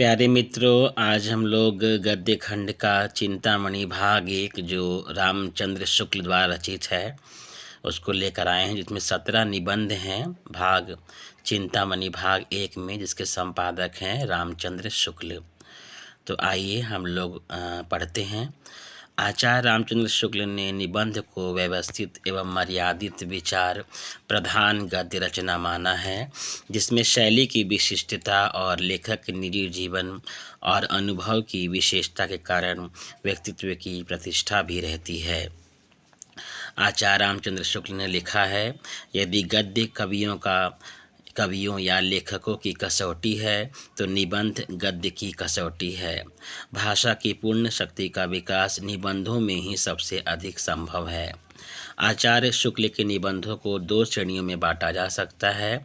प्यारे मित्रों, आज हम लोग गद्य खंड का चिंतामणि भाग 1 जो रामचंद्र शुक्ल द्वारा रचित है उसको लेकर आए हैं, जिसमें 17 निबंध हैं। भाग चिंतामणि भाग 1 में जिसके संपादक हैं रामचंद्र शुक्ल। तो आइए हम लोग पढ़ते हैं। आचार्य रामचंद्र शुक्ल ने निबंध को व्यवस्थित एवं मर्यादित विचार प्रधान गद्य रचना माना है, जिसमें शैली की विशिष्टता और लेखक के निजी जीवन और अनुभव की विशेषता के कारण व्यक्तित्व की प्रतिष्ठा भी रहती है। आचार्य रामचंद्र शुक्ल ने लिखा है, यदि गद्य कवियों या लेखकों की कसौटी है तो निबंध गद्य की कसौटी है। भाषा की पूर्ण शक्ति का विकास निबंधों में ही सबसे अधिक संभव है। आचार्य शुक्ल के निबंधों को 2 श्रेणियों में बांटा जा सकता है।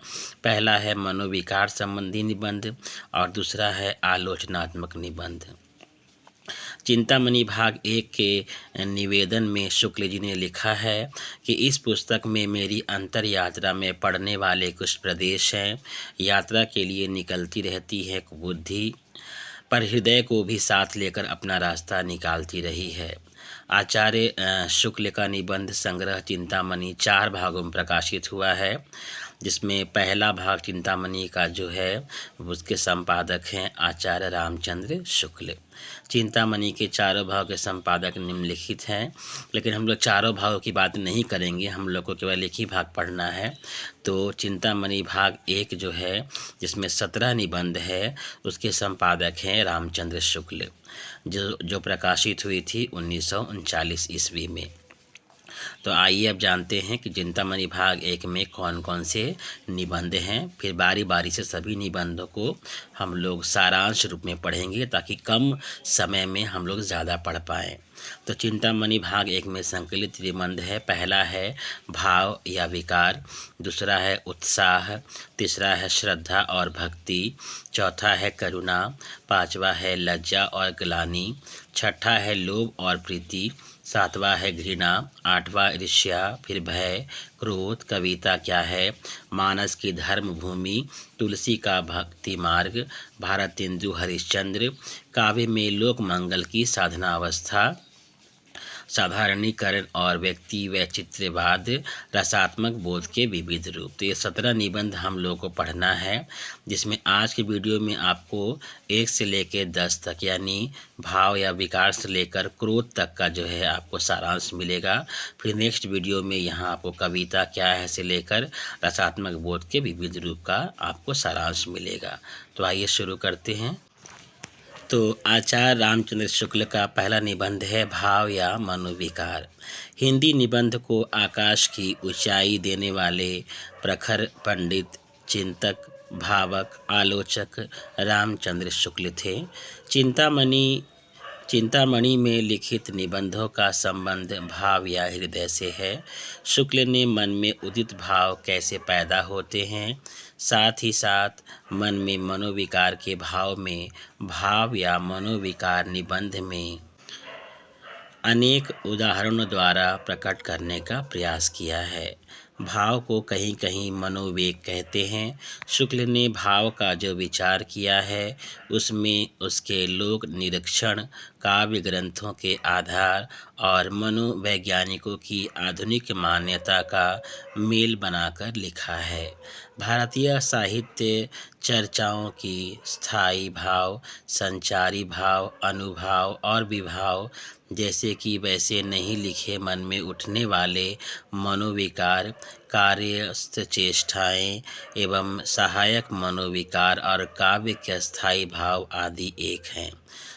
पहला है मनोविकार संबंधी निबंध और दूसरा है आलोचनात्मक निबंध। चिंतामणि भाग 1 के निवेदन में शुक्ल जी ने लिखा है कि इस पुस्तक में मेरी अंतर यात्रा में पड़ने वाले कुछ प्रदेश हैं। यात्रा के लिए निकलती रहती है बुद्धि, पर हृदय को भी साथ लेकर अपना रास्ता निकालती रही है। आचार्य शुक्ल का निबंध संग्रह चिंतामणि 4 भागों में प्रकाशित हुआ है, जिसमें पहला भाग चिंतामणि का जो है उसके संपादक हैं आचार्य रामचंद्र शुक्ल। चिंतामणि के चारों भाग के संपादक निम्नलिखित हैं, लेकिन हम लोग चारों भागों की बात नहीं करेंगे, हम लोग को केवल एक ही भाग पढ़ना है। तो चिंतामणि भाग 1 जो है जिसमें 17 निबंध है उसके संपादक हैं रामचंद्र शुक्ल, जो प्रकाशित हुई थी 1939 ईस्वी में। तो आइए अब जानते हैं कि चिंतामणि भाग 1 में कौन कौन से निबंध हैं। फिर बारी बारी से सभी निबंधों को हम लोग सारांश रूप में पढ़ेंगे ताकि कम समय में हम लोग ज़्यादा पढ़ पाएँ। तो चिंतामणि भाग 1 में संकलित निबंध है। पहला है भाव या विकार, दूसरा है उत्साह, तीसरा है श्रद्धा और भक्ति, चौथा है करुणा, पांचवा है लज्जा और ग्लानि, छठा है लोभ और प्रीति, सातवां है घृणा, आठवां ईर्ष्या, फिर भय, क्रोध, कविता क्या है, मानस की धर्म भूमि, तुलसी का भक्ति मार्ग, भारतेंदु हरिश्चंद्र, काव्य में लोक मंगल की साधना अवस्था, साधारणीकरण और व्यक्ति वैचित्र्यवाद, रसात्मक बोध के विविध रूप। तो ये 17 निबंध हम लोगों को पढ़ना है, जिसमें आज के वीडियो में आपको 1 से लेकर 10 तक यानी भाव या विकार से लेकर क्रोध तक का जो है आपको सारांश मिलेगा। फिर नेक्स्ट वीडियो में यहाँ आपको कविता क्या है से लेकर रसात्मक बोध के विविध रूप का आपको सारांश मिलेगा। तो आइए शुरू करते हैं। तो आचार्य रामचंद्र शुक्ल का पहला निबंध है भाव या मनोविकार। हिंदी निबंध को आकाश की ऊंचाई देने वाले प्रखर पंडित, चिंतक, भावक, आलोचक रामचंद्र शुक्ल थे। चिंतामणि में लिखित निबंधों का संबंध भाव या हृदय से है। शुक्ल ने मन में उदित भाव कैसे पैदा होते हैं, साथ ही साथ मन में मनोविकार के भाव में भाव या मनोविकार निबंध में अनेक उदाहरणों द्वारा प्रकट करने का प्रयास किया है। भाव को कहीं कहीं मनोवेग कहते हैं। शुक्ल ने भाव का जो विचार किया है उसमें उसके लोक निरीक्षण, काव्य ग्रंथों के आधार और मनोवैज्ञानिकों की आधुनिक मान्यता का मेल बनाकर लिखा है। भारतीय साहित्य चर्चाओं की स्थायी भाव, संचारी भाव, अनुभाव और विभाव जैसे कि वैसे नहीं लिखे मन में उठने वाले मनोविकार, कार्यस्थ चेष्टाएँ एवं सहायक मनोविकार और काव्य के स्थायी भाव आदि एक हैं।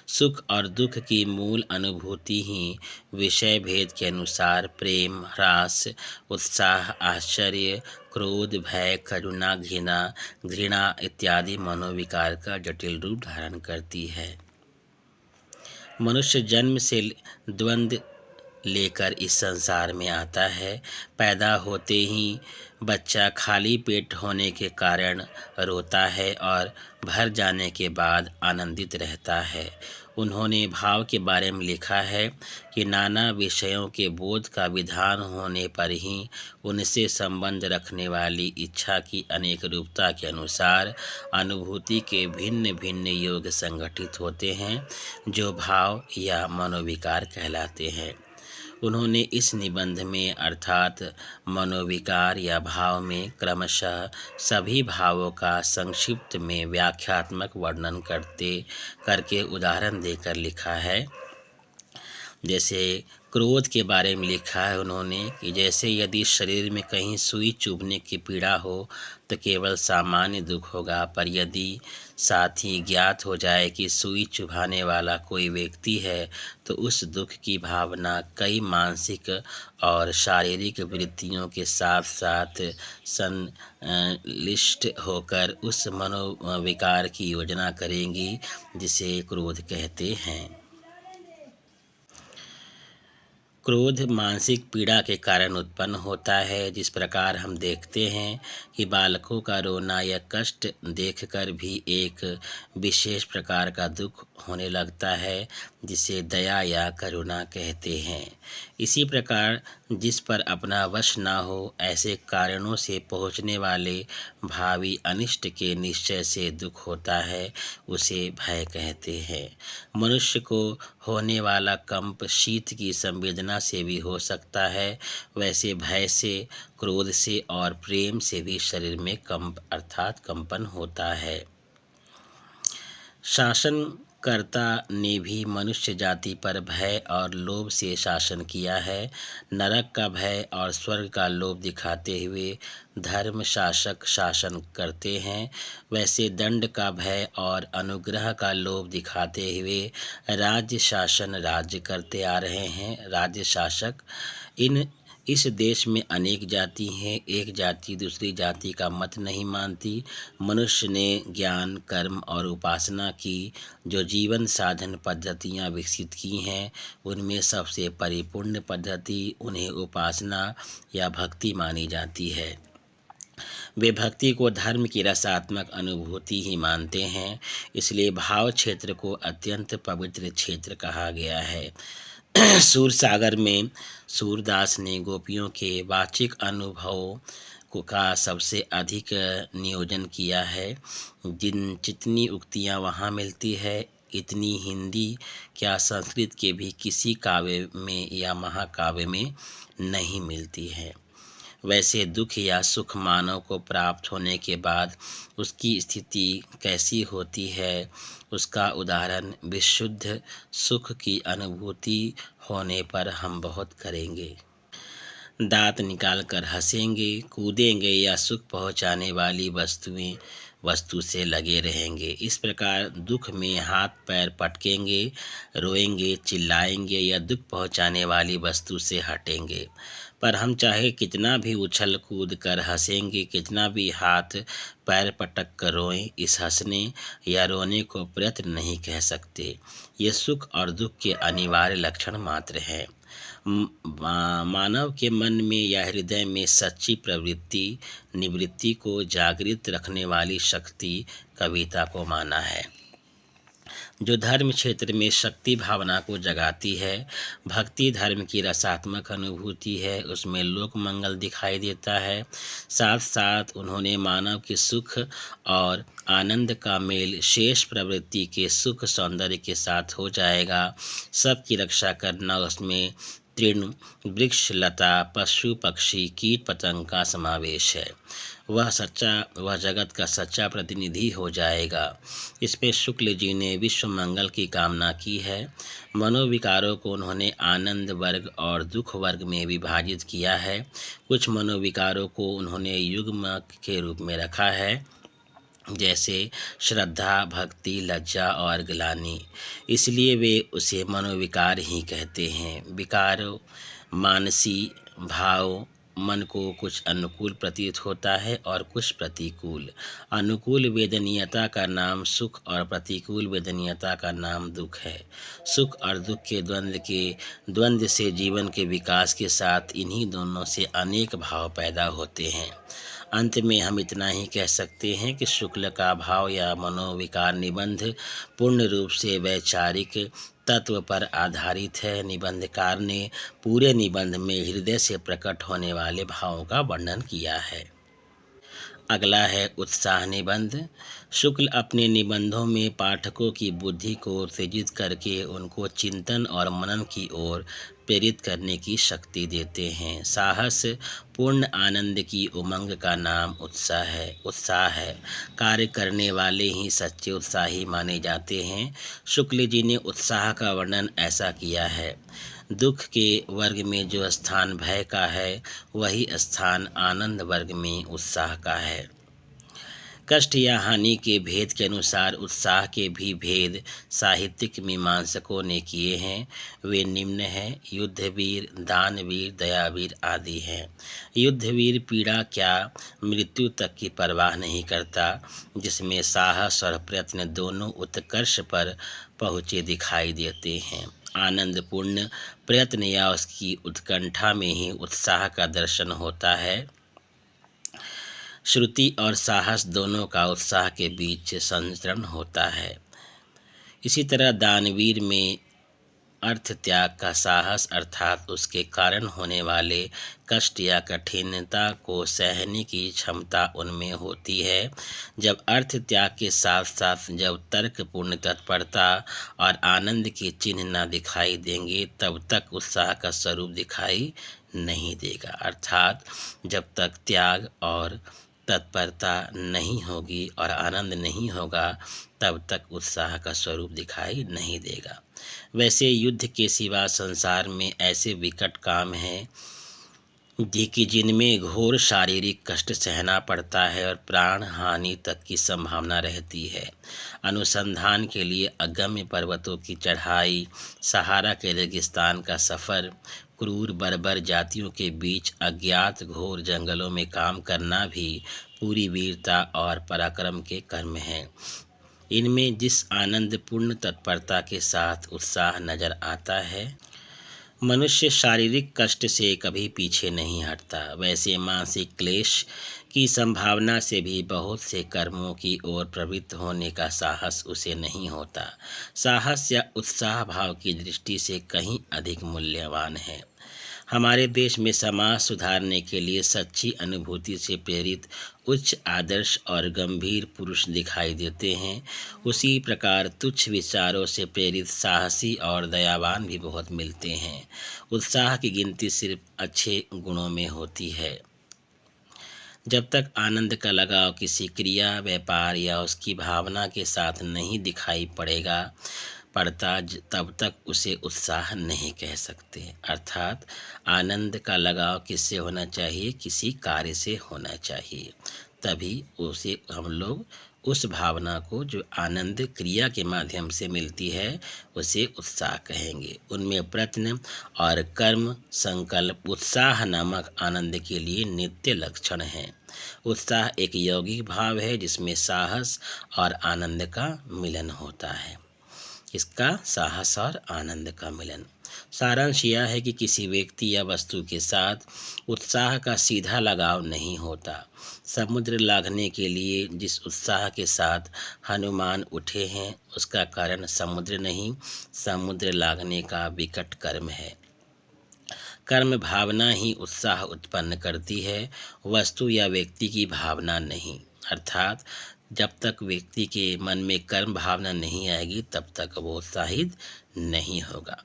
सुख और दुख की मूल अनुभूति ही विषय भेद के अनुसार प्रेम, ह्रास, उत्साह, आश्चर्य, क्रोध, भय, करुणा, घृणा इत्यादि मनोविकार का जटिल रूप धारण करती है। मनुष्य जन्म से द्वंद्व लेकर इस संसार में आता है। पैदा होते ही बच्चा खाली पेट होने के कारण रोता है और भर जाने के बाद आनंदित रहता है। उन्होंने भाव के बारे में लिखा है कि नाना विषयों के बोध का विधान होने पर ही उनसे संबंध रखने वाली इच्छा की अनेक रूपता के अनुसार अनुभूति के भिन्न भिन्न योग संगठित होते हैं, जो भाव या मनोविकार कहलाते हैं। उन्होंने इस निबंध में अर्थात मनोविकार या भाव में क्रमशः सभी भावों का संक्षिप्त में व्याख्यात्मक वर्णन करके उदाहरण देकर लिखा है। जैसे क्रोध के बारे में लिखा है उन्होंने कि जैसे यदि शरीर में कहीं सुई चुभने की पीड़ा हो तो केवल सामान्य दुख होगा, पर यदि साथ ही ज्ञात हो जाए कि सुई चुभाने वाला कोई व्यक्ति है तो उस दुख की भावना कई मानसिक और शारीरिक वृत्तियों के साथ साथ संलिष्ट होकर उस मनोविकार की योजना करेंगी जिसे क्रोध कहते हैं। क्रोध मानसिक पीड़ा के कारण उत्पन्न होता है। जिस प्रकार हम देखते हैं कि बालकों का रोना या कष्ट देखकर भी एक विशेष प्रकार का दुख होने लगता है, जिसे दया या करुणा कहते हैं। इसी प्रकार जिस पर अपना वश ना हो, ऐसे कारणों से पहुँचने वाले भावी अनिष्ट के निश्चय से दुख होता है, उसे भय कहते हैं। मनुष्य को होने वाला कंप शीत की संवेदना से भी हो सकता है, वैसे भय से, क्रोध से और प्रेम से भी शरीर में कंप अर्थात कंपन होता है। शासनकर्ता ने भी मनुष्य जाति पर भय और लोभ से शासन किया है। नरक का भय और स्वर्ग का लोभ दिखाते हुए धर्म शासक शासन करते हैं, वैसे दंड का भय और अनुग्रह का लोभ दिखाते हुए राज्य शासन राज्य करते आ रहे हैं। राज्य शासक इस देश में अनेक जाति हैं, एक जाति दूसरी जाति का मत नहीं मानती। मनुष्य ने ज्ञान, कर्म और उपासना की जो जीवन साधन पद्धतियाँ विकसित की हैं, उनमें सबसे परिपूर्ण पद्धति उन्हें उपासना या भक्ति मानी जाती है। वे भक्ति को धर्म की रसात्मक अनुभूति ही मानते हैं, इसलिए भाव क्षेत्र को अत्यंत पवित्र क्षेत्र कहा गया है। सूरसागर में सूरदास ने गोपियों के वाचिक अनुभवों का सबसे अधिक नियोजन किया है। जितनी उक्तियाँ वहाँ मिलती है, इतनी हिंदी क्या संस्कृत के भी किसी काव्य में या महाकाव्य में नहीं मिलती है। वैसे दुख या सुख मानव को प्राप्त होने के बाद उसकी स्थिति कैसी होती है, उसका उदाहरण विशुद्ध सुख की अनुभूति होने पर हम बहुत करेंगे। दांत निकाल कर हंसेंगे, कूदेंगे या सुख पहुंचाने वाली वस्तु से लगे रहेंगे। इस प्रकार दुख में हाथ पैर पटकेंगे, रोएंगे, चिल्लाएंगे या दुख पहुंचाने वाली वस्तु से हटेंगे। पर हम चाहे कितना भी उछल कूद कर हंसेंगे, कितना भी हाथ पैर पटक कर रोएं, इस हंसने या रोने को प्रयत्न नहीं कह सकते। ये सुख और दुख के अनिवार्य लक्षण मात्र हैं। मानव के मन में या हृदय में सच्ची प्रवृत्ति निवृत्ति को जागृत रखने वाली शक्ति कविता को माना है, जो धर्म क्षेत्र में शक्ति भावना को जगाती है। भक्ति धर्म की रसात्मक अनुभूति है, उसमें लोक मंगल दिखाई देता है। साथ साथ उन्होंने मानव के सुख और आनंद का मेल शेष प्रवृत्ति के सुख सौंदर्य के साथ हो जाएगा। सबकी रक्षा करना उसमें तृण, वृक्ष, लता, पशु, पक्षी, कीट पतंग का समावेश है। वह जगत का सच्चा प्रतिनिधि हो जाएगा। इसमें शुक्ल जी ने विश्व मंगल की कामना की है। मनोविकारों को उन्होंने आनंद वर्ग और दुख वर्ग में विभाजित किया है। कुछ मनोविकारों को उन्होंने युग्म के रूप में रखा है, जैसे श्रद्धा, भक्ति, लज्जा और ग्लानि। इसलिए वे उसे मनोविकार ही कहते हैं। विकारों मानसी भाव, मन को कुछ अनुकूल प्रतीत होता है और कुछ प्रतिकूल। अनुकूल वेदनीयता का नाम सुख और प्रतिकूल वेदनीयता का नाम दुख है। सुख और दुख के द्वंद्व से जीवन के विकास के साथ इन्हीं दोनों से अनेक भाव पैदा होते हैं। अंत में हम इतना ही कह सकते हैं कि शुक्ल का भाव या मनोविकार निबंध पूर्ण रूप से वैचारिक तत्व पर आधारित है। निबंधकार ने पूरे निबंध में हृदय से प्रकट होने वाले भावों का वर्णन किया है। अगला है उत्साह निबंध। शुक्ल अपने निबंधों में पाठकों की बुद्धि को उत्तेजित करके उनको चिंतन और मनन की ओर प्रेरित करने की शक्ति देते हैं। साहस पूर्ण आनंद की उमंग का नाम उत्साह है। कार्य करने वाले ही सच्चे उत्साही माने जाते हैं। शुक्ल जी ने उत्साह का वर्णन ऐसा किया है। दुख के वर्ग में जो स्थान भय का है, वही स्थान आनंद वर्ग में उत्साह का है। कष्ट या हानि के भेद के अनुसार उत्साह के भी भेद साहित्यिक मीमांसकों ने किए हैं। वे निम्न हैं: युद्धवीर, दानवीर, दयावीर आदि हैं। युद्धवीर पीड़ा क्या मृत्यु तक की परवाह नहीं करता, जिसमें साहस और प्रयत्न दोनों उत्कर्ष पर पहुँचे दिखाई देते हैं। आनंदपूर्ण प्रयत्न या उसकी उत्कंठा में ही उत्साह का दर्शन होता है। श्रुति और साहस दोनों का उत्साह के बीच संचरण होता है। इसी तरह दानवीर में अर्थ त्याग का साहस अर्थात उसके कारण होने वाले कष्ट या कठिनता को सहने की क्षमता उनमें होती है। जब अर्थ त्याग के साथ साथ जब तर्कपूर्ण तत्परता और आनंद के चिन्ह न दिखाई देंगे, तब तक उत्साह का स्वरूप दिखाई नहीं देगा। अर्थात जब तक त्याग और तत्परता नहीं होगी और आनंद नहीं होगा, तब तक उत्साह का स्वरूप दिखाई नहीं देगा। वैसे युद्ध के सिवा संसार में ऐसे विकट काम हैं कि जिनमें घोर शारीरिक कष्ट सहना पड़ता है और प्राण हानि तक की संभावना रहती है। अनुसंधान के लिए अगम्य पर्वतों की चढ़ाई, सहारा के रेगिस्तान का सफ़र, क्रूर बर्बर जातियों के बीच अज्ञात घोर जंगलों में काम करना भी पूरी वीरता और पराक्रम के कर्म हैं। इनमें जिस आनंदपूर्ण तत्परता के साथ उत्साह नजर आता है, मनुष्य शारीरिक कष्ट से कभी पीछे नहीं हटता, वैसे मानसिक क्लेश की संभावना से भी बहुत से कर्मों की ओर प्रवृत्त होने का साहस उसे नहीं होता। साहस या उत्साह भाव की दृष्टि से कहीं अधिक मूल्यवान है। हमारे देश में समाज सुधारने के लिए सच्ची अनुभूति से प्रेरित उच्च आदर्श और गंभीर पुरुष दिखाई देते हैं। उसी प्रकार तुच्छ विचारों से प्रेरित साहसी और दयावान भी बहुत मिलते हैं। उत्साह की गिनती सिर्फ अच्छे गुणों में होती है। जब तक आनंद का लगाव किसी क्रिया, व्यापार या उसकी भावना के साथ नहीं दिखाई पड़ता, तब तक उसे उत्साह नहीं कह सकते। अर्थात आनंद का लगाव किससे होना चाहिए? किसी कार्य से होना चाहिए, तभी उसे हम लोग उस भावना को जो आनंद क्रिया के माध्यम से मिलती है, उसे उत्साह कहेंगे। उनमें प्रयत्न और कर्म संकल्प उत्साह नामक आनंद के लिए नित्य लक्षण हैं। उत्साह एक यौगिक भाव है जिसमें साहस और आनंद का मिलन होता है। इसका साहस और आनंद का मिलन। सारांश यह है कि किसी व्यक्ति या वस्तु के साथ उत्साह का सीधा लगाव नहीं होता। समुद्र लांघने के लिए जिस उत्साह के साथ हनुमान उठे हैं, उसका कारण समुद्र नहीं, समुद्र लांघने का विकट कर्म है। कर्म भावना ही उत्साह उत्पन्न करती है, वस्तु या व्यक्ति की भावना नहीं। अर्थात जब तक व्यक्ति के मन में कर्म भावना नहीं आएगी, तब तक वो उत्साहित नहीं होगा।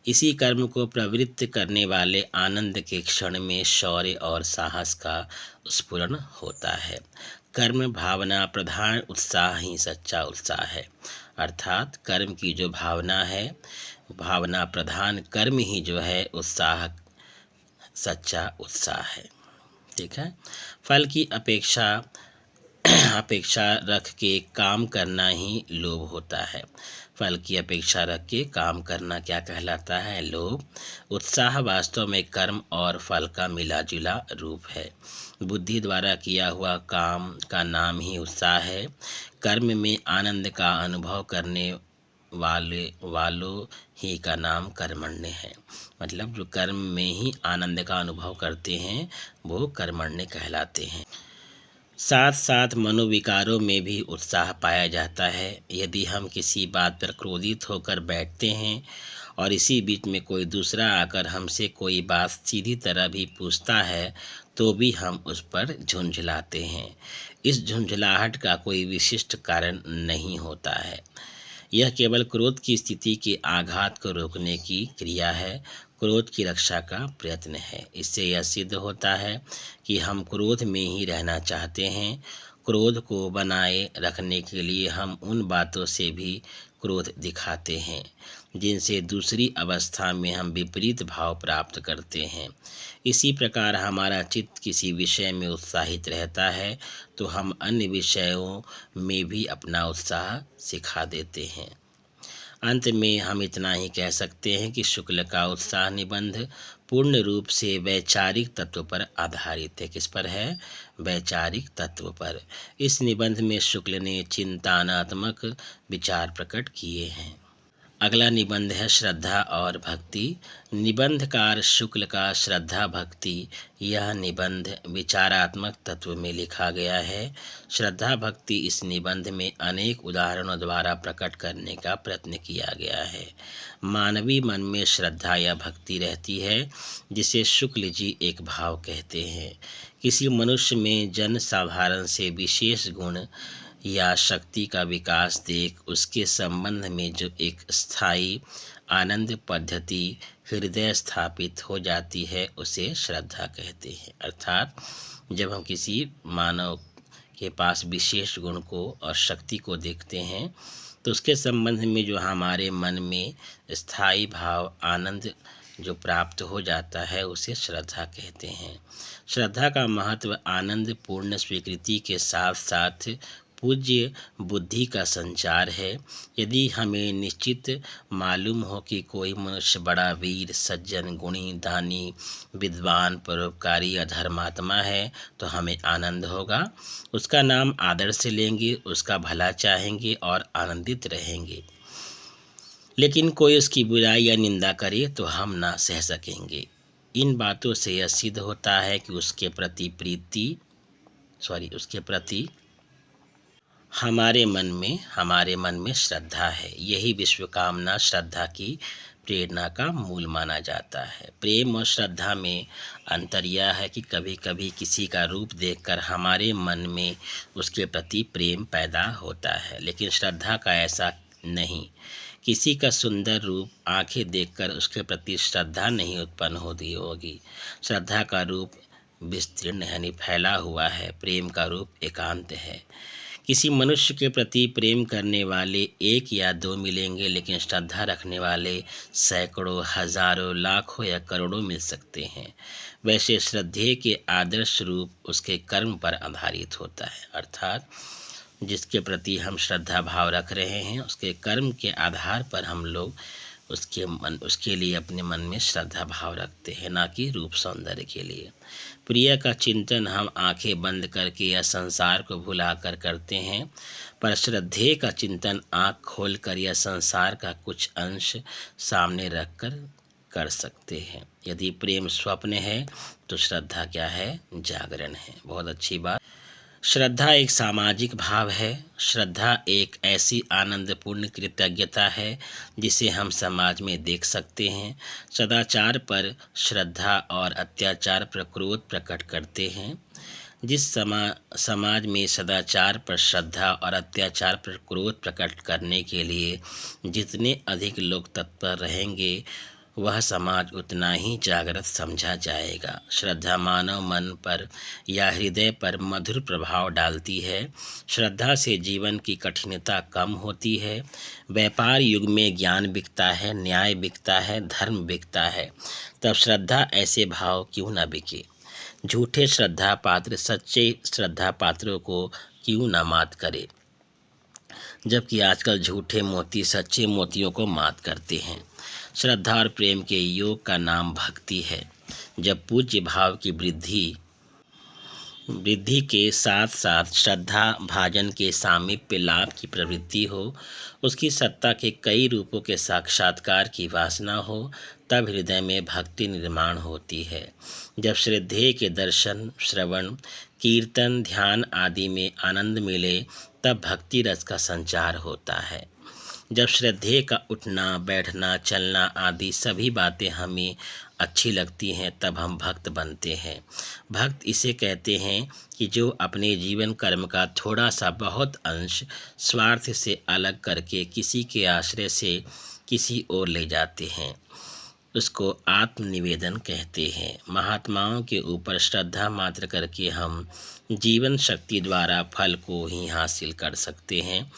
इसी कर्म को प्रवृत्त करने वाले आनंद के क्षण में शौर्य और साहस का स्फुरण होता है। कर्म भावना प्रधान उत्साह ही सच्चा उत्साह है। अर्थात कर्म की जो भावना है, भावना प्रधान कर्म ही जो है उत्साह, सच्चा उत्साह है। ठीक है। फल की अपेक्षा अपेक्षा रख के काम करना ही लोभ होता है। फल की अपेक्षा रख के काम करना क्या कहलाता है? लोभ। उत्साह वास्तव में कर्म और फल का मिला जुला रूप है। बुद्धि द्वारा किया हुआ काम का नाम ही उत्साह है। कर्म में आनंद का अनुभव करने वालों ही का नाम कर्मण्य है। मतलब जो कर्म में ही आनंद का अनुभव करते हैं वो कर्मण्य कहलाते हैं। साथ साथ मनोविकारों में भी उत्साह पाया जाता है। यदि हम किसी बात पर क्रोधित होकर बैठते हैं और इसी बीच में कोई दूसरा आकर हमसे कोई बात सीधी तरह भी पूछता है तो भी हम उस पर झुंझलाते हैं। इस झुंझलाहट का कोई विशिष्ट कारण नहीं होता है। यह केवल क्रोध की स्थिति के आघात को रोकने की क्रिया है, क्रोध की रक्षा का प्रयत्न है। इससे यह सिद्ध होता है कि हम क्रोध में ही रहना चाहते हैं। क्रोध को बनाए रखने के लिए हम उन बातों से भी क्रोध दिखाते हैं जिनसे दूसरी अवस्था में हम विपरीत भाव प्राप्त करते हैं। इसी प्रकार हमारा चित्त किसी विषय में उत्साहित रहता है तो हम अन्य विषयों में भी अपना उत्साह सिखा देते हैं। अंत में हम इतना ही कह सकते हैं कि शुक्ल का उत्साह निबंध पूर्ण रूप से वैचारिक तत्व पर आधारित है। किस पर है? वैचारिक तत्व पर। इस निबंध में शुक्ल ने चिंतनात्मक विचार प्रकट किए हैं। अगला निबंध है श्रद्धा और भक्ति। निबंधकार शुक्ल का श्रद्धा भक्ति यह निबंध विचारात्मक तत्व में लिखा गया है। श्रद्धा भक्ति इस निबंध में अनेक उदाहरणों द्वारा प्रकट करने का प्रयत्न किया गया है। मानवीय मन में श्रद्धा या भक्ति रहती है जिसे शुक्ल जी एक भाव कहते हैं। किसी मनुष्य में जन साधारण से विशेष गुण या शक्ति का विकास देख उसके संबंध में जो एक स्थायी आनंद पद्धति हृदय स्थापित हो जाती है उसे श्रद्धा कहते हैं। अर्थात जब हम किसी मानव के पास विशेष गुण को और शक्ति को देखते हैं तो उसके संबंध में जो हमारे मन में स्थायी भाव आनंद जो प्राप्त हो जाता है उसे श्रद्धा कहते हैं। श्रद्धा का महत्व आनंद पूर्ण स्वीकृति के साथ साथ पूज्य बुद्धि का संचार है। यदि हमें निश्चित मालूम हो कि कोई मनुष्य बड़ा वीर सज्जन गुणी दानी विद्वान परोपकारी या धर्मात्मा है तो हमें आनंद होगा। उसका नाम आदर से लेंगे, उसका भला चाहेंगे और आनंदित रहेंगे। लेकिन कोई उसकी बुराई या निंदा करे तो हम ना सह सकेंगे। इन बातों से यह सिद्ध होता है कि उसके प्रति हमारे मन में श्रद्धा है। यही विश्वकामना श्रद्धा की प्रेरणा का मूल माना जाता है। प्रेम और श्रद्धा में अंतर यह है कि कभी कभी किसी का रूप देखकर हमारे मन में उसके प्रति प्रेम पैदा होता है, लेकिन श्रद्धा का ऐसा नहीं। किसी का सुंदर रूप आंखें देखकर उसके प्रति श्रद्धा नहीं उत्पन्न होती होगी। श्रद्धा का रूप विस्तीर्ण यानी फैला हुआ है, प्रेम का रूप एकांत है। किसी मनुष्य के प्रति प्रेम करने वाले एक या दो मिलेंगे, लेकिन श्रद्धा रखने वाले सैकड़ों हजारों लाखों या करोड़ों मिल सकते हैं। वैसे श्रद्धेय के आदर्श रूप उसके कर्म पर आधारित होता है। अर्थात जिसके प्रति हम श्रद्धा भाव रख रहे हैं उसके कर्म के आधार पर हम लोग उसके लिए अपने मन में श्रद्धा भाव रखते हैं, ना कि रूप सौंदर्य के लिए। प्रिय का चिंतन हम आंखें बंद करके या संसार को भुलाकर करते हैं, पर श्रद्धेय का चिंतन आंख खोलकर या संसार का कुछ अंश सामने रखकर कर सकते हैं। यदि प्रेम स्वप्न है तो श्रद्धा क्या है? जागरण है। बहुत अच्छी बात। श्रद्धा एक सामाजिक भाव है। श्रद्धा एक ऐसी आनंदपूर्ण कृतज्ञता है जिसे हम समाज में देख सकते हैं। सदाचार पर श्रद्धा और अत्याचार पर क्रोध प्रकट करते हैं। जिस समाज में सदाचार पर श्रद्धा और अत्याचार पर क्रोध प्रकट करने के लिए जितने अधिक लोग तत्पर रहेंगे वह समाज उतना ही जागृत समझा जाएगा। श्रद्धा मानव मन पर या हृदय पर मधुर प्रभाव डालती है। श्रद्धा से जीवन की कठिनता कम होती है। व्यापार युग में ज्ञान बिकता है, न्याय बिकता है, धर्म बिकता है, तब श्रद्धा ऐसे भाव क्यों न बिके। झूठे श्रद्धा पात्र सच्चे श्रद्धा पात्रों को क्यों न मात करे। जबकि आजकल झूठे मोती सच्चे मोतियों को मात करते हैं। श्रद्धा और प्रेम के योग का नाम भक्ति है। जब पूज्य भाव की वृद्धि के साथ साथ श्रद्धा भाजन के सामीप्य लाभ की प्रवृत्ति हो, उसकी सत्ता के कई रूपों के साक्षात्कार की वासना हो, तब हृदय में भक्ति निर्माण होती है। जब श्रद्धेय के दर्शन, श्रवण, कीर्तन, ध्यान आदि में आनंद मिले, तब भक्ति रस का संचार होता है। जब श्रद्धेय का उठना, बैठना, चलना आदि सभी बातें हमें अच्छी लगती हैं, तब हम भक्त बनते हैं। भक्त इसे कहते हैं कि जो अपने जीवन कर्म का थोड़ा सा बहुत अंश स्वार्थ से अलग करके किसी के आश्रय से किसी और ले जाते हैं, उसको आत्मनिवेदन कहते हैं। महात्माओं के ऊपर श्रद्धा मात्र करके हम जीवन शक्ति द्वारा फल को ही हासिल कर सकते हैं,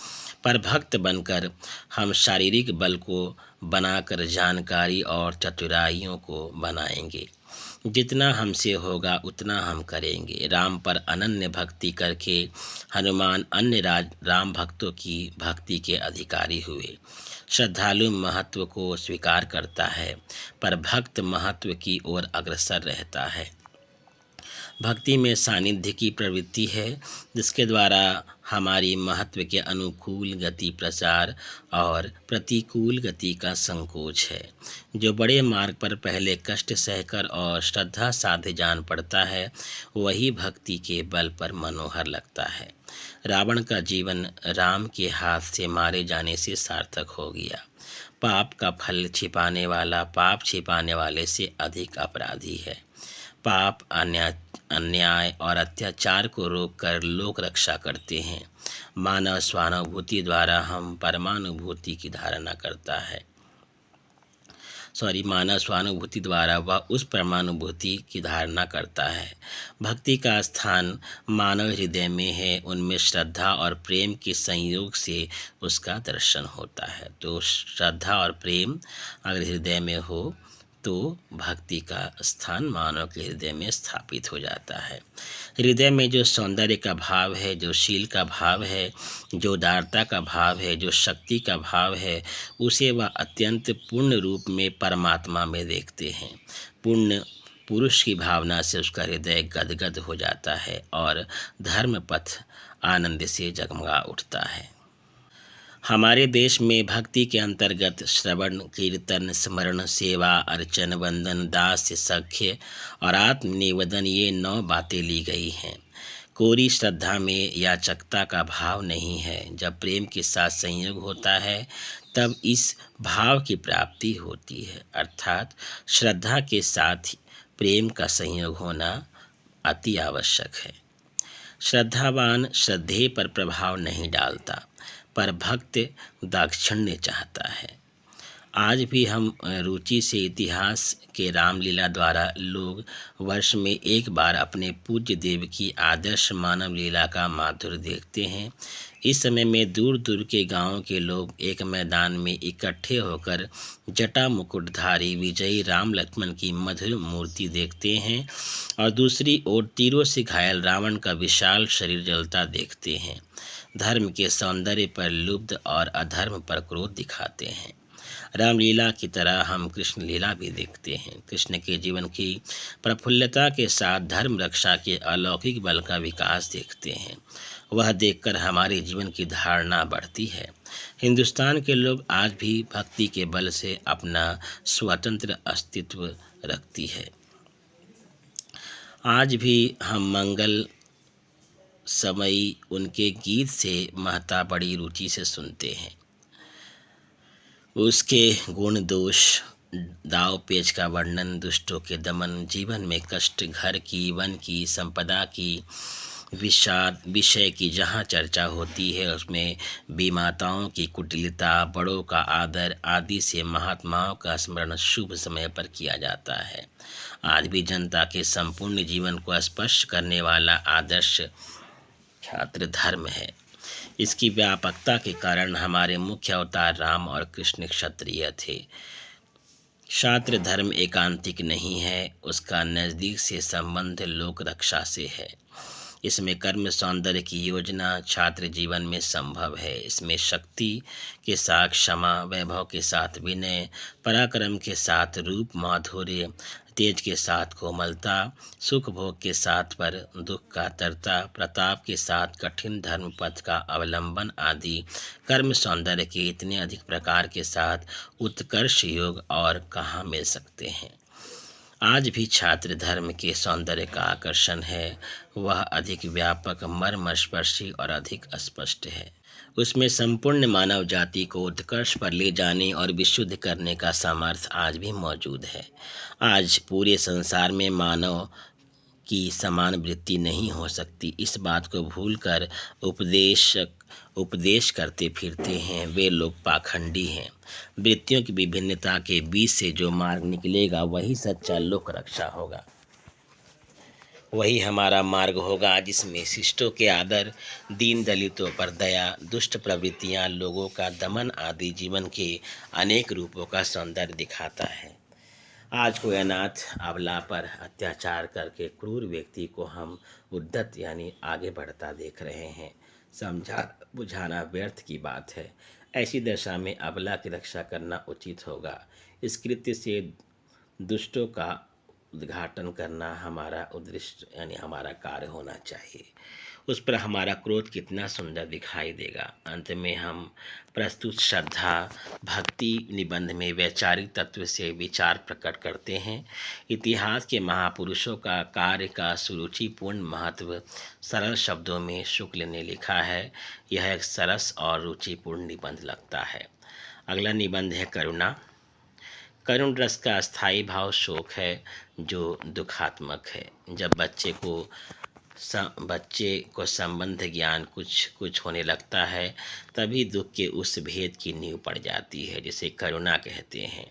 पर भक्त बनकर हम शारीरिक बल को बनाकर जानकारी और चतुराइयों को बनाएंगे। जितना हमसे होगा उतना हम करेंगे। राम पर अनन्य भक्ति करके हनुमान अन्य राम भक्तों की भक्ति के अधिकारी हुए। श्रद्धालु महत्व को स्वीकार करता है, पर भक्त महत्व की ओर अग्रसर रहता है। भक्ति में सानिध्य की प्रवृत्ति है, जिसके द्वारा हमारी महत्व के अनुकूल गति प्रचार और प्रतिकूल गति का संकोच है। जो बड़े मार्ग पर पहले कष्ट सहकर और श्रद्धा साध जान पड़ता है, वही भक्ति के बल पर मनोहर लगता है। रावण का जीवन राम के हाथ से मारे जाने से सार्थक हो गया। पाप का फल छिपाने वाला पाप छिपाने वाले से अधिक अपराधी है। पाप, अन्याय और अत्याचार को रोककर लोक रक्षा करते हैं। मानव स्वानुभूति द्वारा हम परमानुभूति की धारणा करता है। मानव स्वानुभूति द्वारा वह उस परमानुभूति की धारणा करता है। भक्ति का स्थान मानव हृदय में है। उनमें श्रद्धा और प्रेम के संयोग से उसका दर्शन होता है। तो श्रद्धा और प्रेम अगर हृदय में हो तो भक्ति का स्थान मानव के हृदय में स्थापित हो जाता है। हृदय में जो सौंदर्य का भाव है, जो शील का भाव है, जो उदारता का भाव है, जो शक्ति का भाव है, उसे वह अत्यंत पूर्ण रूप में परमात्मा में देखते हैं। पूर्ण पुरुष की भावना से उसका हृदय गदगद हो जाता है और धर्म पथ आनंद से जगमगा उठता है। हमारे देश में भक्ति के अंतर्गत श्रवण, कीर्तन, स्मरण, सेवा, अर्चन, वंदन, दास्य, सख्य और आत्मनिवेदन ये 9 बातें ली गई हैं। कोरी श्रद्धा में याचकता का भाव नहीं है। जब प्रेम के साथ संयोग होता है, तब इस भाव की प्राप्ति होती है। अर्थात श्रद्धा के साथ प्रेम का संयोग होना अति आवश्यक है। श्रद्धावान श्रद्धेय पर प्रभाव नहीं डालता, पर भक्त दाक्षिण्य चाहता है। आज भी हम रुचि से इतिहास के रामलीला द्वारा लोग वर्ष में एक बार अपने पूज्य देव की आदर्श मानव लीला का माधुर्य देखते हैं। इस समय में दूर दूर के गांवों के लोग एक मैदान में इकट्ठे होकर जटा मुकुटधारी विजयी राम लक्ष्मण की मधुर मूर्ति देखते हैं और दूसरी ओर तीरों से घायल रावण का विशाल शरीर जलता देखते हैं। धर्म के सौंदर्य पर लुब्ध और अधर्म पर क्रोध दिखाते हैं। रामलीला की तरह हम कृष्ण लीला भी देखते हैं। कृष्ण के जीवन की प्रफुल्लता के साथ धर्म रक्षा के अलौकिक बल का विकास देखते हैं। वह देखकर हमारे जीवन की धारणा बढ़ती है। हिंदुस्तान के लोग आज भी भक्ति के बल से अपना स्वतंत्र अस्तित्व रखती है। आज भी हम मंगल समय उनके गीत से महता बड़ी रुचि से सुनते हैं। उसके गुण दोष, दाव पेच का वर्णन, दुष्टों के दमन, जीवन में कष्ट, घर की, वन की, संपदा की, विषाद विषय की जहाँ चर्चा होती है, उसमें बीमाताओं की कुटिलता, बड़ों का आदर आदि से महात्माओं का स्मरण शुभ समय पर किया जाता है। आज भी जनता के संपूर्ण जीवन को स्पर्श करने वाला आदर्श छात्र धर्म है। इसकी व्यापकता के कारण हमारे मुख्य अवतार राम और कृष्ण क्षत्रिय थे। छात्र धर्म एकांतिक नहीं है, उसका नज़दीक से संबंध लोक रक्षा से है। इसमें कर्म सौंदर्य की योजना छात्र जीवन में संभव है। इसमें शक्ति के साथ क्षमा, वैभव के साथ विनय, पराक्रम के साथ रूप माधुर्य, तेज के साथ कोमलता, सुख भोग के साथ पर दुख का तरता, प्रताप के साथ कठिन धर्म पथ का अवलंबन आदि कर्म सौंदर्य के इतने अधिक प्रकार के साथ उत्कर्ष योग और कहाँ मिल सकते हैं। आज भी छात्र धर्म के सौंदर्य का आकर्षण है, वह अधिक व्यापक, मर्मस्पर्शी और अधिक स्पष्ट है। उसमें संपूर्ण मानव जाति को उत्कर्ष पर ले जाने और विशुद्ध करने का सामर्थ्य आज भी मौजूद है। आज पूरे संसार में मानव की समान वृत्ति नहीं हो सकती। इस बात को भूलकर उपदेश करते फिरते हैं वे लोग पाखंडी हैं। वृत्तियों की विभिन्नता के बीच से जो मार्ग निकलेगा वही सच्चा लोक रक्षा होगा, वही हमारा मार्ग होगा जिसमें शिष्टों के आदर, दीन दलितों पर दया, दुष्ट प्रवृत्तियां, लोगों का दमन आदि जीवन के अनेक रूपों का सौंदर्य दिखाता है। आज कोई अनाथ अबला पर अत्याचार करके क्रूर व्यक्ति को हम उद्धत यानी आगे बढ़ता देख रहे हैं। समझा बुझाना व्यर्थ की बात है। ऐसी दशा में अबला की रक्षा करना उचित होगा। इस कृत्य से दुष्टों का उद्घाटन करना हमारा उद्दिष्ट यानी हमारा कार्य होना चाहिए। उस पर हमारा क्रोध कितना सुंदर दिखाई देगा। अंत में हम प्रस्तुत श्रद्धा भक्ति निबंध में वैचारिक तत्व से विचार प्रकट करते हैं। इतिहास के महापुरुषों का कार्य का सुरुचिपूर्ण महत्व सरल शब्दों में शुक्ल ने लिखा है। यह एक सरस और रुचिपूर्ण निबंध लगता है। अगला निबंध है करुणा। करुण रस का स्थायी भाव शोक है जो दुखात्मक है। जब बच्चे को संबंध ज्ञान कुछ कुछ होने लगता है तभी दुख के उस भेद की नींव पड़ जाती है जिसे करुणा कहते हैं।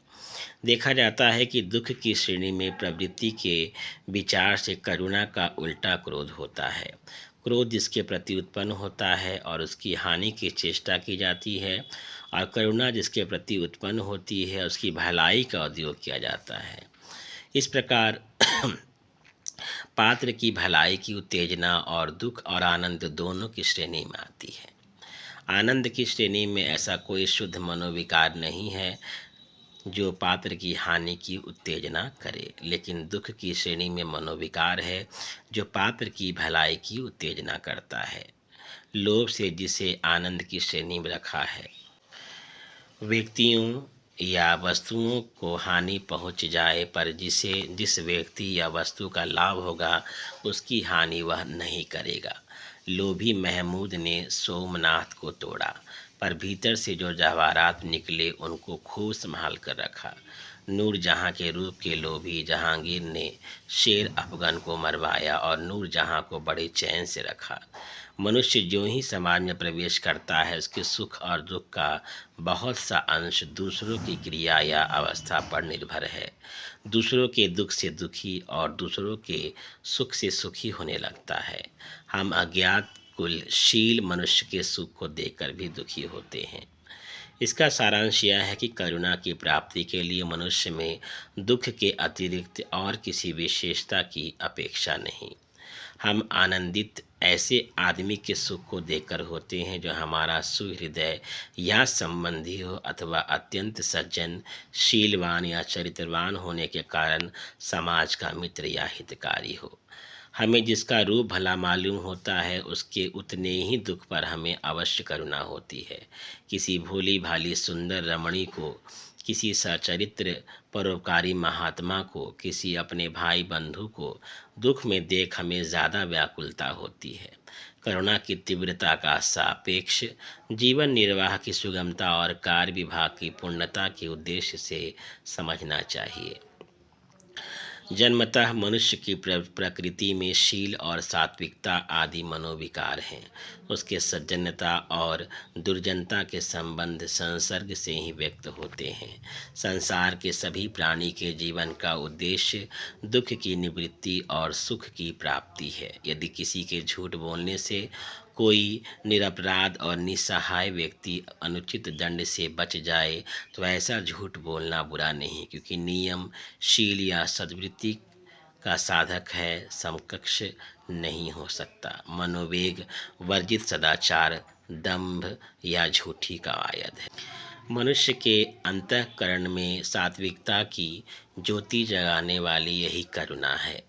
देखा जाता है कि दुख की श्रेणी में प्रवृत्ति के विचार से करुणा का उल्टा क्रोध होता है। क्रोध जिसके प्रति उत्पन्न होता है और उसकी हानि की चेष्टा की जाती है, और करुणा जिसके प्रति उत्पन्न होती है उसकी भलाई का उद्योग किया जाता है। इस प्रकार पात्र की भलाई की उत्तेजना और दुख और आनंद दोनों की श्रेणी में आती है। आनंद की श्रेणी में ऐसा कोई शुद्ध मनोविकार नहीं है जो पात्र की हानि की उत्तेजना करे, लेकिन दुख की श्रेणी में मनोविकार है जो पात्र की भलाई की उत्तेजना करता है। लोभ से जिसे आनंद की श्रेणी में रखा है, व्यक्तियों या वस्तुओं को हानि पहुंच जाए पर जिस व्यक्ति या वस्तु का लाभ होगा उसकी हानि वह नहीं करेगा। लोभी महमूद ने सोमनाथ को तोड़ा पर भीतर से जो जवाहरात निकले उनको खूब संभाल कर रखा। नूरजहाँ के रूप के लोभी जहांगीर ने शेर अफगन को मरवाया और नूरजहाँ को बड़े चैन से रखा। मनुष्य जो ही समाज में प्रवेश करता है उसके सुख और दुख का बहुत सा अंश दूसरों की क्रिया या अवस्था पर निर्भर है। दूसरों के दुख से दुखी और दूसरों के सुख से सुखी होने लगता है। हम अज्ञात कुलशील मनुष्य के सुख को देखकर भी दुखी होते हैं। इसका सारांश यह है कि करुणा की प्राप्ति के लिए मनुष्य में दुख के अतिरिक्त और किसी विशेषता की अपेक्षा नहीं। हम आनंदित ऐसे आदमी के सुख को देखकर होते हैं जो हमारा सुहृदय या संबंधी हो अथवा अत्यंत सज्जन, शीलवान या चरित्रवान होने के कारण समाज का मित्र या हितकारी हो। हमें जिसका रूप भला मालूम होता है उसके उतने ही दुख पर हमें अवश्य करुणा होती है। किसी भोली भाली सुंदर रमणी को, किसी सचरित्र परोपकारी महात्मा को, किसी अपने भाई बंधु को दुख में देख हमें ज़्यादा व्याकुलता होती है। करुणा की तीव्रता का सापेक्ष जीवन निर्वाह की सुगमता और कार्य विभाग की पूर्णता के उद्देश्य से समझना चाहिए। जन्मतः मनुष्य की प्रकृति में शील और सात्विकता आदि मनोविकार हैं। उसके सज्जनता और दुर्जनता के संबंध संसर्ग से ही व्यक्त होते हैं। संसार के सभी प्राणी के जीवन का उद्देश्य दुख की निवृत्ति और सुख की प्राप्ति है। यदि किसी के झूठ बोलने से कोई निरपराध और निसहाय व्यक्ति अनुचित दंड से बच जाए तो ऐसा झूठ बोलना बुरा नहीं, क्योंकि नियम शील या सद्वृत्ति का साधक है। समकक्ष नहीं हो सकता। मनोवेग वर्जित सदाचार दंभ या झूठी कवायद है। मनुष्य के अंतःकरण में सात्विकता की ज्योति जगाने वाली यही करुणा है।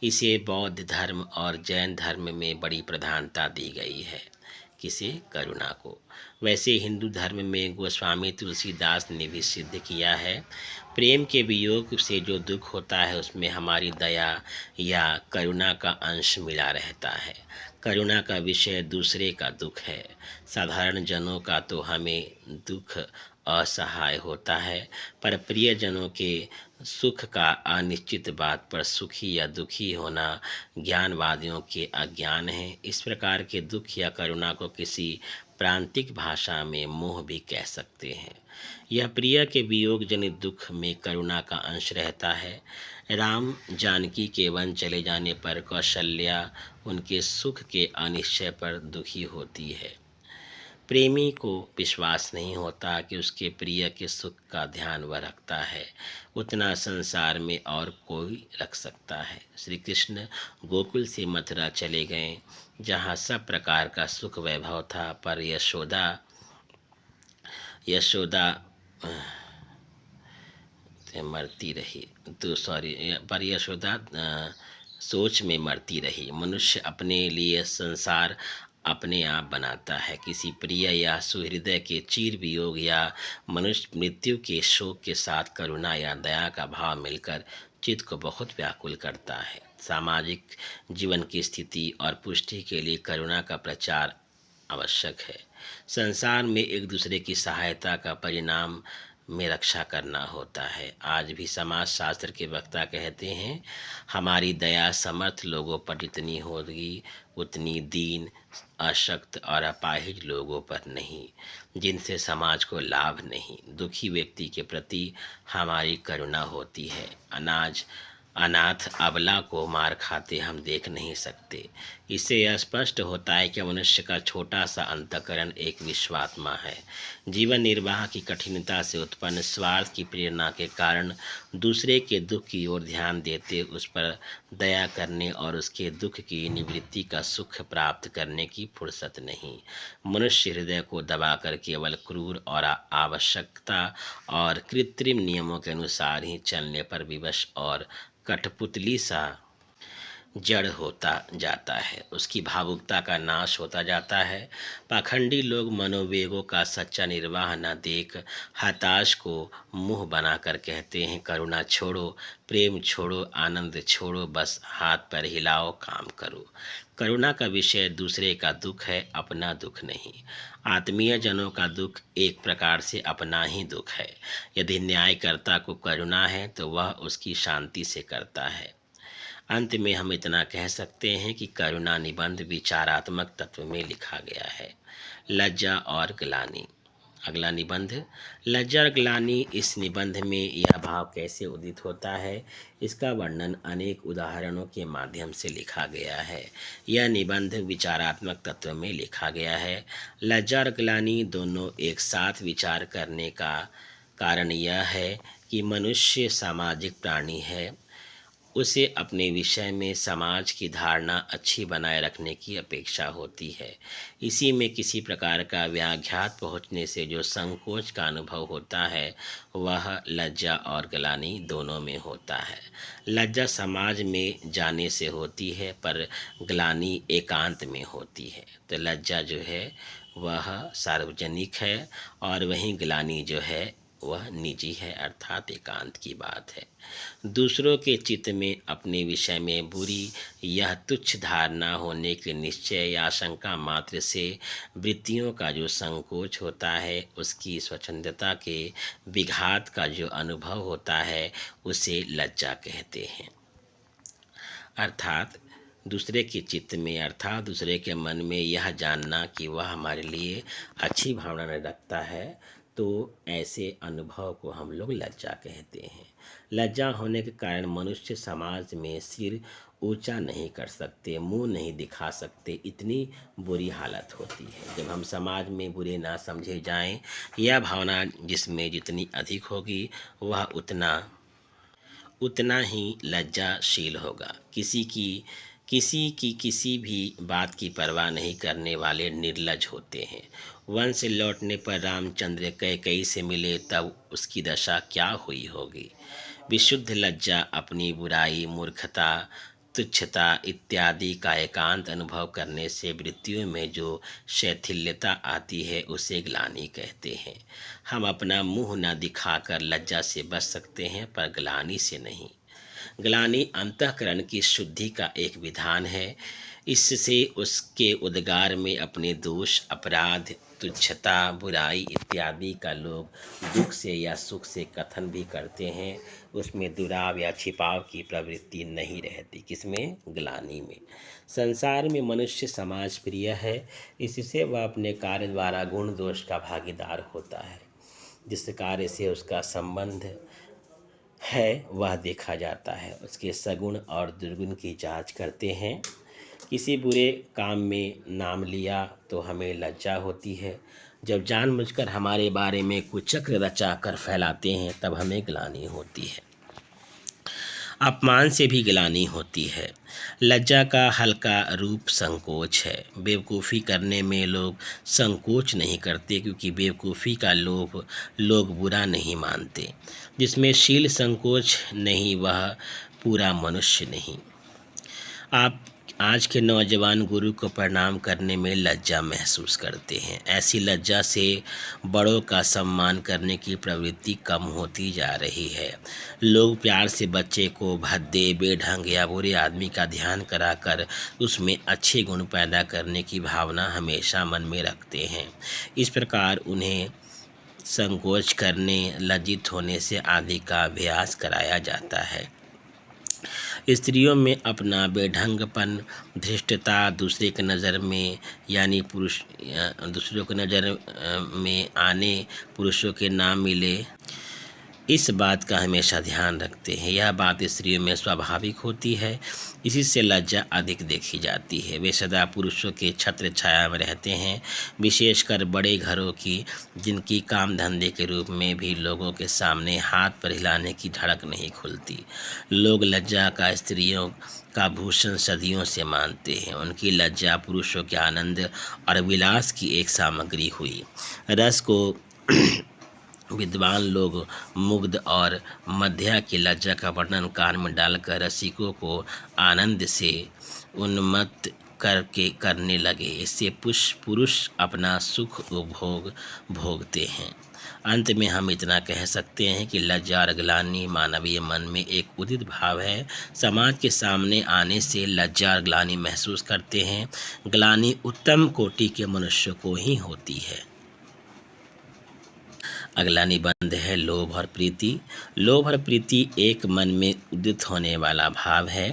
इसे बौद्ध धर्म और जैन धर्म में बड़ी प्रधानता दी गई है। किसे? करुणा को। वैसे हिंदू धर्म में गोस्वामी तुलसीदास ने भी सिद्ध किया है, प्रेम के वियोग से जो दुख होता है उसमें हमारी दया या करुणा का अंश मिला रहता है। करुणा का विषय दूसरे का दुख है। साधारण जनों का तो हमें दुख असहाय होता है, पर प्रियजनों के सुख का अनिश्चित बात पर सुखी या दुखी होना ज्ञानवादियों के अज्ञान है। इस प्रकार के दुख या करुणा को किसी प्रांतिक भाषा में मोह भी कह सकते हैं। यह प्रिय के वियोग जनित दुख में करुणा का अंश रहता है। राम जानकी के वन चले जाने पर कौशल्या उनके सुख के अनिश्चय पर दुखी होती है। प्रेमी को विश्वास नहीं होता कि उसके प्रिय के सुख का ध्यान वह रखता है, उतना संसार में और कोई रख सकता है। श्री कृष्ण गोकुल से मथुरा चले गए, जहाँ सब प्रकार का सुख वैभव था, पर यशोदा मरती रही। पर यशोदा सोच में मरती रही। मनुष्य अपने लिए संसार अपने आप बनाता है। किसी प्रिय या सुहृदय के चीर वियोग या मनुष्य मृत्यु के शोक के साथ करुणा या दया का भाव मिलकर चित्त को बहुत व्याकुल करता है। सामाजिक जीवन की स्थिति और पुष्टि के लिए करुणा का प्रचार आवश्यक है। संसार में एक दूसरे की सहायता का परिणाम में रक्षा करना होता है। आज भी समाज शास्त्र के वक्ता कहते हैं, हमारी दया समर्थ लोगों पर जितनी होगी उतनी दीन, अशक्त और अपाहिज लोगों पर नहीं, जिनसे समाज को लाभ नहीं। दुखी व्यक्ति के प्रति हमारी करुणा होती है। अनाथ अबला को मार खाते हम देख नहीं सकते। इससे यह स्पष्ट होता है कि मनुष्य का छोटा सा अंतःकरण एक विश्वात्मा है। जीवन निर्वाह की कठिनता से उत्पन्न स्वार्थ की प्रेरणा के कारण दूसरे के दुख की ओर ध्यान देते, उस पर दया करने और उसके दुख की निवृत्ति का सुख प्राप्त करने की फुर्सत नहीं। मनुष्य हृदय को दबाकर केवल क्रूर और आवश्यकता और कृत्रिम नियमों के अनुसार ही चलने पर विवश और कठपुतली सा जड़ होता जाता है, उसकी भावुकता का नाश होता जाता है। पाखंडी लोग मनोवेगों का सच्चा निर्वाह न देख हताश को मुंह बनाकर कहते हैं, करुणा छोड़ो, प्रेम छोड़ो, आनंद छोड़ो, बस हाथ पैर हिलाओ, काम करो। करुणा का विषय दूसरे का दुख है, अपना दुख नहीं। आत्मीय जनों का दुख एक प्रकार से अपना ही दुख है। यदि न्यायकर्ता को करुणा है तो वह उसकी शांति से करता है। अंत में हम इतना कह सकते हैं कि करुणा निबंध विचारात्मक तत्व में लिखा गया है। लज्जा और ग्लानि। अगला निबंध, लज्जा और ग्लानि। इस निबंध में यह भाव कैसे उदित होता है, इसका वर्णन अनेक उदाहरणों के माध्यम से लिखा गया है। यह निबंध विचारात्मक तत्व में लिखा गया है। लज्जा और ग्लानि दोनों एक साथ विचार करने का कारण यह है कि मनुष्य सामाजिक प्राणी है। उसे अपने विषय में समाज की धारणा अच्छी बनाए रखने की अपेक्षा होती है। इसी में किसी प्रकार का व्याघात पहुँचने से जो संकोच का अनुभव होता है, वह लज्जा और ग्लानि दोनों में होता है। लज्जा समाज में जाने से होती है, पर ग्लानि एकांत में होती है। तो लज्जा जो है वह सार्वजनिक है और वहीं ग्लानि जो है वह निजी है, अर्थात एकांत की बात है। दूसरों के चित्त में अपने विषय में बुरी यह तुच्छ धारणा होने के निश्चय या आशंका मात्र से वृत्तियों का जो संकोच होता है, उसकी स्वच्छंदता के विघात का जो अनुभव होता है, उसे लज्जा कहते हैं। अर्थात दूसरे के चित्त में, अर्थात दूसरे के मन में यह जानना कि वह हमारे लिए अच्छी भावना नहीं रखता है, तो ऐसे अनुभव को हम लोग लज्जा कहते हैं। लज्जा होने के कारण मनुष्य समाज में सिर ऊंचा नहीं कर सकते, मुंह नहीं दिखा सकते, इतनी बुरी हालत होती है। जब हम समाज में बुरे ना समझे जाएं, यह भावना जिसमें जितनी अधिक होगी वह उतना ही लज्जाशील होगा। किसी की किसी की किसी भी बात की परवाह नहीं करने वाले निर्लज होते हैं। वन से लौटने पर रामचंद्र कैकई से मिले तब उसकी दशा क्या हुई होगी। विशुद्ध लज्जा अपनी बुराई, मूर्खता, तुच्छता इत्यादि का एकांत अनुभव करने से मृत्यु में जो शैथिल्यता आती है उसे ग्लानि कहते हैं। हम अपना मुंह न दिखाकर लज्जा से बच सकते हैं, पर ग्लानि से नहीं। ग्लानि अंतःकरण की शुद्धि का एक विधान है। इससे उसके उद्गार में अपने दोष, अपराध, तुच्छता, बुराई इत्यादि का लोग दुख से या सुख से कथन भी करते हैं। उसमें दुराव या छिपाव की प्रवृत्ति नहीं रहती। किसमें? ग्लानि में। संसार में मनुष्य समाज प्रिय है, इससे वह अपने कार्य द्वारा गुण दोष का भागीदार होता है। जिस कार्य से उसका संबंध है वह देखा जाता है, उसके सगुण और दुर्गुण की जांच करते हैं। किसी बुरे काम में नाम लिया तो हमें लज्जा होती है। जब जानबूझकर हमारे बारे में कुचक्र रचा कर फैलाते हैं तब हमें ग्लानि होती है। अपमान से भी ग्लानि होती है। लज्जा का हल्का रूप संकोच है। बेवकूफ़ी करने में लोग संकोच नहीं करते, क्योंकि बेवकूफ़ी का लोभ लोग बुरा नहीं मानते। जिसमें शील संकोच नहीं वह पूरा मनुष्य नहीं। आप आज के नौजवान गुरु को प्रणाम करने में लज्जा महसूस करते हैं। ऐसी लज्जा से बड़ों का सम्मान करने की प्रवृत्ति कम होती जा रही है। लोग प्यार से बच्चे को भद्दे, बेढंग या बुरे आदमी का ध्यान कराकर उसमें अच्छे गुण पैदा करने की भावना हमेशा मन में रखते हैं। इस प्रकार उन्हें संकोच करने, लज्जित होने से आदि का अभ्यास कराया जाता है। स्त्रियों में अपना बेढंगपन, धृष्टता, दूसरे के नज़र में यानी दूसरों की नज़र में आने, पुरुषों के नाम मिले, इस बात का हमेशा ध्यान रखते हैं। यह बात स्त्रियों में स्वाभाविक होती है, इसी से लज्जा अधिक देखी जाती है। वे सदा पुरुषों के छत्र छाया में रहते हैं, विशेषकर बड़े घरों की, जिनकी काम धंधे के रूप में भी लोगों के सामने हाथ पर हिलाने की धड़क नहीं खुलती। लोग लज्जा का स्त्रियों का भूषण सदियों से मानते हैं। उनकी लज्जा पुरुषों के आनंद और विलास की एक सामग्री हुई। रस को विद्वान लोग मुग्ध और मध्या की लज्जा का वर्णन कान में डालकर रसिकों को आनंद से उन्मत्त करने लगे। इससे पुरुष अपना सुख उपभोग भोगते हैं। अंत में हम इतना कह सकते हैं कि लज्जा और ग्लानि मानवीय मन में एक उदित भाव है। समाज के सामने आने से लज्जा और ग्लानि महसूस करते हैं। ग्लानि उत्तम कोटि के मनुष्य को ही होती है। अगला निबंध है लोभ और प्रीति। लोभ और प्रीति एक मन में उदित होने वाला भाव है।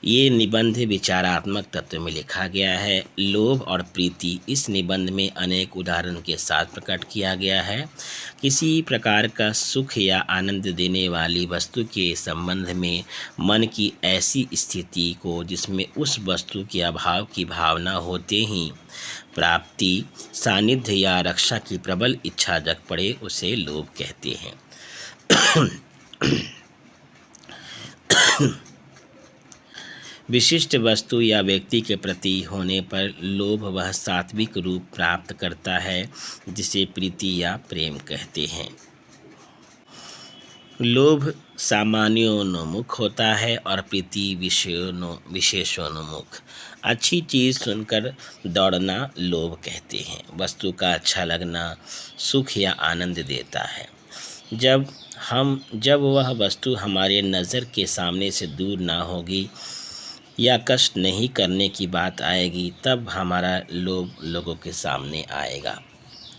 ये निबंध विचारात्मक तत्व में लिखा गया है। लोभ और प्रीति इस निबंध में अनेक उदाहरण के साथ प्रकट किया गया है। किसी प्रकार का सुख या आनंद देने वाली वस्तु के संबंध में मन की ऐसी स्थिति को जिसमें उस वस्तु के अभाव की भावना होते ही प्राप्ति, सानिध्य या रक्षा की प्रबल इच्छा जग पड़े, उसे लोभ कहते हैं। विशिष्ट वस्तु या व्यक्ति के प्रति होने पर लोभ वह सात्विक रूप प्राप्त करता है जिसे प्रीति या प्रेम कहते हैं। लोभ सामान्योन्मुख होता है और प्रीति विशेषोन्मुख। अच्छी चीज़ सुनकर दौड़ना लोभ कहते हैं। वस्तु का अच्छा लगना सुख या आनंद देता है। जब वह वस्तु हमारे नज़र के सामने से दूर ना होगी या कष्ट नहीं करने की बात आएगी, तब हमारा लोभ लोगों के सामने आएगा।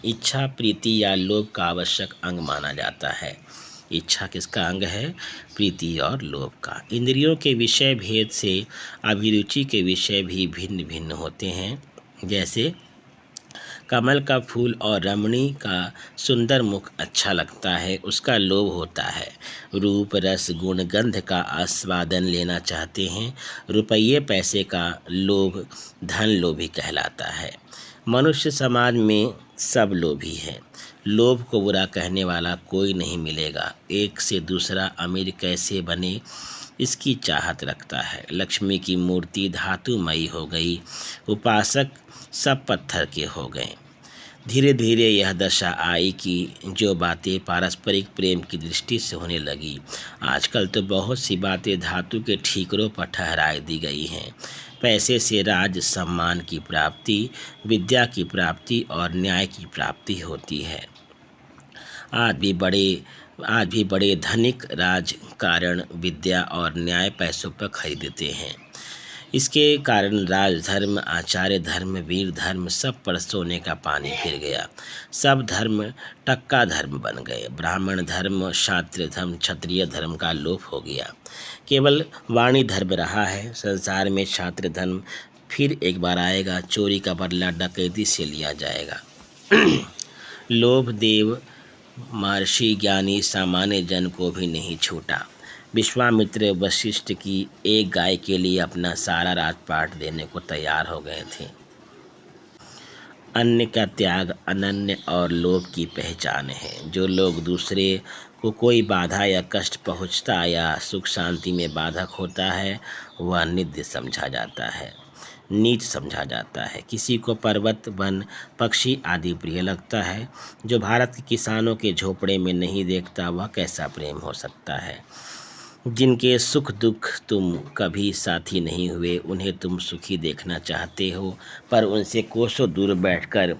इच्छा प्रीति या लोभ का आवश्यक अंग माना जाता है। इच्छा किसका अंग है? प्रीति और लोभ का। इंद्रियों के विषय भेद से अभिरुचि के विषय भी भिन्न भिन्न होते हैं। जैसे कमल का फूल और रमणी का सुंदर मुख अच्छा लगता है, उसका लोभ होता है। रूप, रस, गुण, गंध का आस्वादन लेना चाहते हैं। रुपये पैसे का लोभ धन लोभी कहलाता है। मनुष्य समाज में सब लोभी हैं। लोभ को बुरा कहने वाला कोई नहीं मिलेगा। एक से दूसरा अमीर कैसे बने इसकी चाहत रखता है। लक्ष्मी की मूर्ति धातुमयी हो गई, उपासक सब पत्थर के हो गए। धीरे धीरे यह दशा आई कि जो बातें पारस्परिक प्रेम की दृष्टि से होने लगी, आजकल तो बहुत सी बातें धातु के ठीकरों पर ठहराई दी गई हैं। पैसे से राज सम्मान की प्राप्ति, विद्या की प्राप्ति और न्याय की प्राप्ति होती है। आज भी बड़े आज भी बड़े धनिक राजकारण विद्या और न्याय पैसों पर खरीदते हैं। इसके कारण राजधर्म, आचार्य धर्म, वीर धर्म सब पर सोने का पानी फिर गया। सब धर्म टक्का धर्म बन गए। ब्राह्मण धर्म, क्षात्र धर्म, क्षत्रिय धर्म का लोप हो गया। केवल वाणी धर्म रहा है। संसार में क्षात्र धर्म फिर एक बार आएगा। चोरी का बदला डकैती से लिया जाएगा। लोभ देव महर्षि ज्ञानी सामान्य जन को भी नहीं छूटा। विश्वामित्र वशिष्ठ की एक गाय के लिए अपना सारा राजपाट देने को तैयार हो गए थे। अन्न का त्याग अनन्य और लोभ की पहचान है। जो लोग दूसरे को कोई बाधा या कष्ट पहुंचता या सुख शांति में बाधक होता है, वह निंद्य समझा जाता है, नीच समझा जाता है। किसी को पर्वत, वन, पक्षी आदि प्रिय लगता है। जो भारत के किसानों के झोपड़े में नहीं देखता, वह कैसा प्रेम हो सकता है। जिनके सुख दुख तुम कभी साथी नहीं हुए, उन्हें तुम सुखी देखना चाहते हो, पर उनसे कोसों दूर बैठकर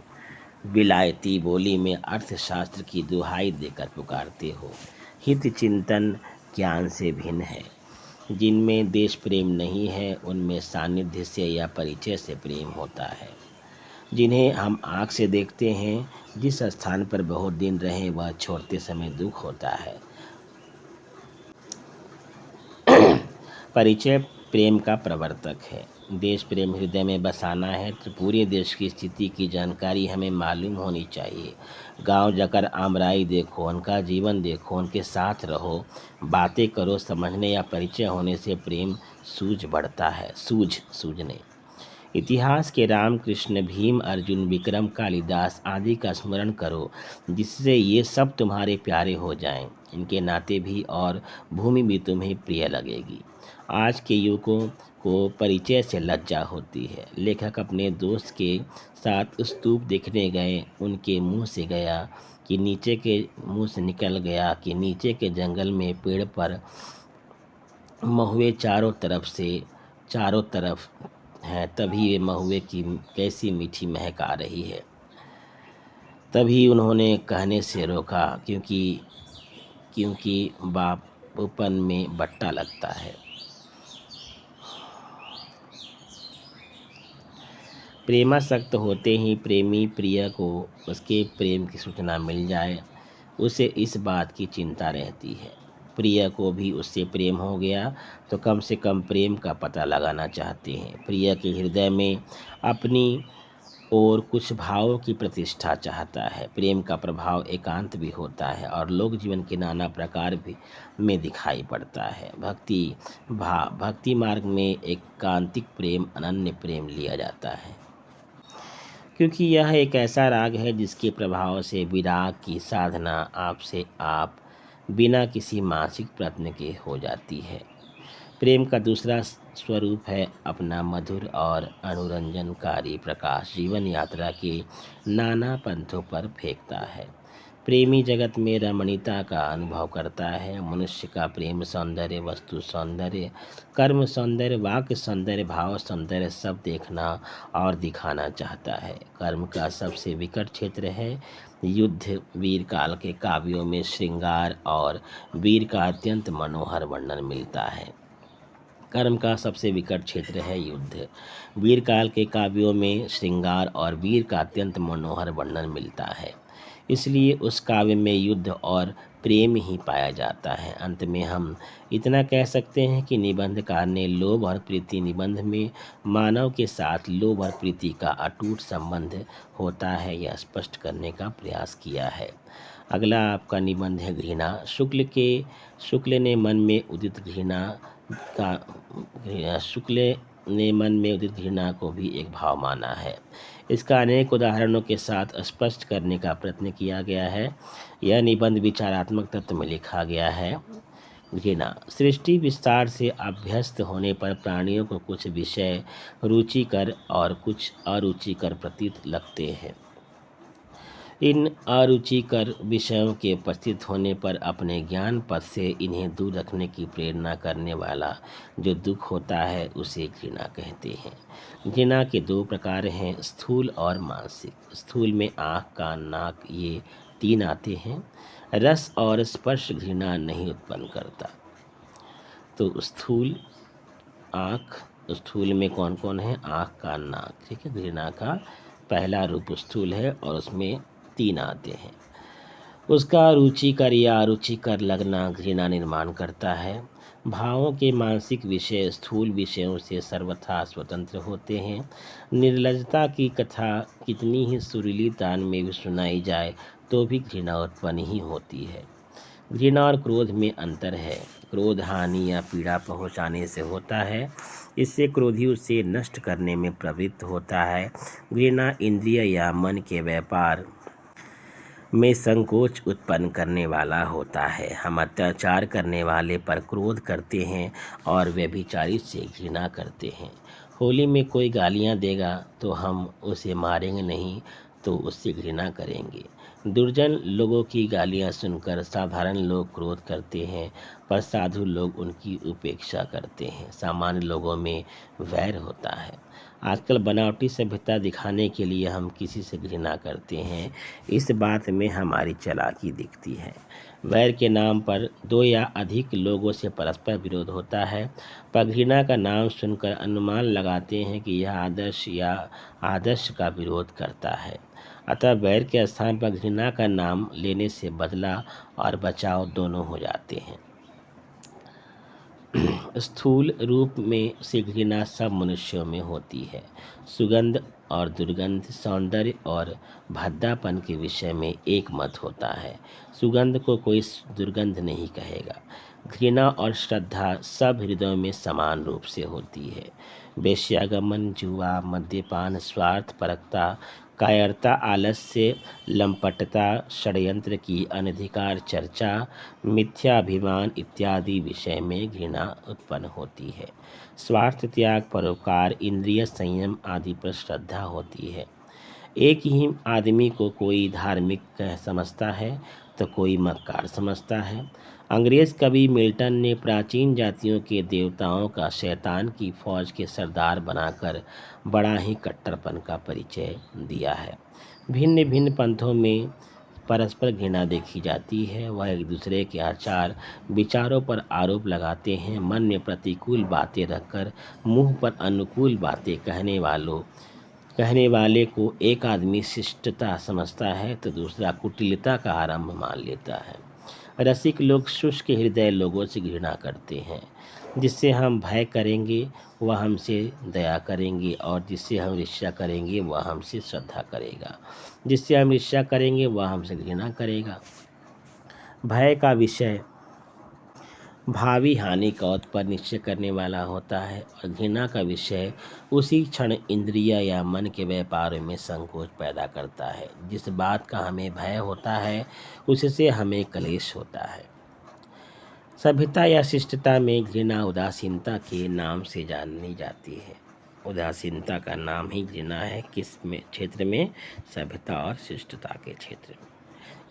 विलायती बोली में अर्थशास्त्र की दुहाई देकर पुकारते हो। हित चिंतन ज्ञान से भिन्न है। जिनमें देश प्रेम नहीं है, उनमें सानिध्य से या परिचय से प्रेम होता है। जिन्हें हम आँख से देखते हैं, जिस स्थान पर बहुत दिन रहे, वह छोड़ते समय दुख होता है। परिचय प्रेम का प्रवर्तक है। देश प्रेम हृदय में बसाना है तो पूरे देश की स्थिति की जानकारी हमें मालूम होनी चाहिए। गांव जाकर आमराई देखो, उनका जीवन देखो, उनके साथ रहो, बातें करो। समझने या परिचय होने से प्रेम सूझ बढ़ता है। सूझने इतिहास के राम, कृष्ण, भीम, अर्जुन, विक्रम, कालिदास आदि का स्मरण करो, जिससे ये सब तुम्हारे प्यारे हो जाएं। इनके नाते भी और भूमि भी तुम्हें प्रिय लगेगी। आज के युवकों को परिचय से लज्जा होती है। लेखक अपने दोस्त के साथ स्तूप देखने गए। उनके मुंह से गया कि नीचे के मुंह से निकल गया कि नीचे के जंगल में पेड़ पर महुए चारों तरफ हैं। तभी वे महुए की कैसी मीठी महक आ रही है। तभी उन्होंने कहने से रोका, क्योंकि बापूपन में बट्टा लगता है। प्रेमासक्त होते ही प्रेमी प्रिय को उसके प्रेम की सूचना मिल जाए, उसे इस बात की चिंता रहती है। प्रिय को भी उससे प्रेम हो गया तो कम से कम प्रेम का पता लगाना चाहते हैं। प्रिय के हृदय में अपनी और कुछ भावों की प्रतिष्ठा चाहता है। प्रेम का प्रभाव एकांत भी होता है और लोक जीवन के नाना प्रकार भी में दिखाई पड़ता है। भक्ति मार्ग में एकांतिक प्रेम, अनन्य प्रेम लिया जाता है, क्योंकि यह एक ऐसा राग है जिसके प्रभाव से विराग की साधना आपसे आप बिना किसी मानसिक प्रयत्न के हो जाती है। प्रेम का दूसरा स्वरूप है अपना मधुर और अनुरंजनकारी प्रकाश जीवन यात्रा के नाना पंथों पर फेंकता है। प्रेमी जगत में रमणीयता का अनुभव करता है। मनुष्य का प्रेम सौंदर्य, वस्तु सौंदर्य, कर्म सौंदर्य, वाक्य सौंदर्य, भाव सौंदर्य सब देखना और दिखाना चाहता है। कर्म का सबसे विकट क्षेत्र है युद्ध। वीर काल के काव्यों में श्रृंगार और वीर का अत्यंत मनोहर वर्णन मिलता है। कर्म का सबसे विकट क्षेत्र है युद्ध। वीर काल के काव्यों में श्रृंगार और वीर का अत्यंत मनोहर वर्णन मिलता है, इसलिए उस काव्य में युद्ध और प्रेम ही पाया जाता है। अंत में हम इतना कह सकते हैं कि निबंधकार ने लोभ और प्रीति निबंध में मानव के साथ लोभ और प्रीति का अटूट संबंध होता है, यह स्पष्ट करने का प्रयास किया है। अगला आपका निबंध है घृणा। शुक्ल ने मन में उदित घृणा को भी एक भाव माना है। इसका अनेक उदाहरणों के साथ स्पष्ट करने का प्रयत्न किया गया है। यह निबंध विचारात्मक तत्व में लिखा गया है। घृणा सृष्टि विस्तार से अभ्यस्त होने पर प्राणियों को कुछ विषय रुचिकर और कुछ अरुचिकर प्रतीत लगते हैं। इन अरुचिकर विषयों के उपस्थित होने पर अपने ज्ञान पथ से इन्हें दूर रखने की प्रेरणा करने वाला जो दुख होता है उसे घृणा कहते हैं। घृणा के दो प्रकार हैं, स्थूल और मानसिक। स्थूल में आँख, कान, नाक ये तीन आते हैं। रस और स्पर्श घृणा नहीं उत्पन्न करता। तो स्थूल, आँख, स्थूल में कौन कौन है? आँख, कान, नाक। ठीक है, घृणा का पहला रूप स्थूल है और उसमें तीन आते हैं। उसका रुचिकर या अरुचिकर लगना घृणा निर्माण करता है। भावों के मानसिक विषय स्थूल विषयों से सर्वथा स्वतंत्र होते हैं। निर्लजता की कथा कितनी ही सुरीली तान में भी सुनाई जाए तो भी घृणा उत्पन्न ही होती है। घृणा और क्रोध में अंतर है। क्रोध हानि या पीड़ा पहुंचाने से होता है, इससे क्रोधी उसे नष्ट करने में प्रवृत्त होता है। घृणा इंद्रिय या मन के व्यापार में संकोच उत्पन्न करने वाला होता है। हम अत्याचार करने वाले पर क्रोध करते हैं और व्यभिचारी से घृणा करते हैं। होली में कोई गालियां देगा तो हम उसे मारेंगे नहीं तो उससे घृणा करेंगे। दुर्जन लोगों की गालियां सुनकर साधारण लोग क्रोध करते हैं, पर साधु लोग उनकी उपेक्षा करते हैं। सामान्य लोगों में वैर होता है। आजकल बनावटी सभ्यता दिखाने के लिए हम किसी से घृणा करते हैं, इस बात में हमारी चालाकी दिखती है। वैर के नाम पर दो या अधिक लोगों से परस्पर विरोध होता है, पर घृणा का नाम सुनकर अनुमान लगाते हैं कि यह आदर्श या आदर्श का विरोध करता है। अतः वैर के स्थान पर घृणा का नाम लेने से बदला और बचाव दोनों हो जाते हैं। स्थूल रूप में से घृणा सब मनुष्यों में होती है। सुगंध और दुर्गंध, सौंदर्य और भद्दापन के विषय में एक मत होता है। सुगंध को कोई दुर्गंध नहीं कहेगा। घृणा और श्रद्धा सब हृदयों में समान रूप से होती है। वेश्यागमन, जुआ, मद्यपान, स्वार्थ परकता, कायरता, आलस्य, लंपटता, षड्यंत्र की अनधिकार चर्चा, मिथ्याभिमान इत्यादि विषय में घृणा उत्पन्न होती है। स्वार्थ त्याग, परोपकार, इंद्रिय संयम आदि पर श्रद्धा होती है। एक ही आदमी को कोई धार्मिक समझता है तो कोई मक्कार समझता है। अंग्रेज कवि मिल्टन ने प्राचीन जातियों के देवताओं का शैतान की फौज के सरदार बनाकर बड़ा ही कट्टरपन का परिचय दिया है। भिन्न भिन्न पंथों में परस्पर घृणा देखी जाती है। वह एक दूसरे के आचार विचारों पर आरोप लगाते हैं। मन में प्रतिकूल बातें रखकर मुंह पर अनुकूल बातें कहने वाले को एक आदमी शिष्टता समझता है तो दूसरा कुटिलता का आरंभ मान लेता है। रसिक लोग शुष्क हृदय लोगों से घृणा करते हैं। जिससे हम भय करेंगे वह हमसे दया करेंगे, और जिससे हम ईर्ष्या करेंगे वह हमसे श्रद्धा करेगा। जिससे हम ईर्ष्या करेंगे वह हमसे घृणा करेगा। भय का विषय भावी हानि का उत्पन्न निश्चय करने वाला होता है, और घृणा का विषय उसी क्षण इंद्रिय या मन के व्यापार में संकोच पैदा करता है। जिस बात का हमें भय होता है उससे हमें क्लेश होता है। सभ्यता या शिष्टता में घृणा उदासीनता के नाम से जानी जाती है। उदासीनता का नाम ही घृणा है। किस में क्षेत्र में? सभ्यता और शिष्टता के क्षेत्र में।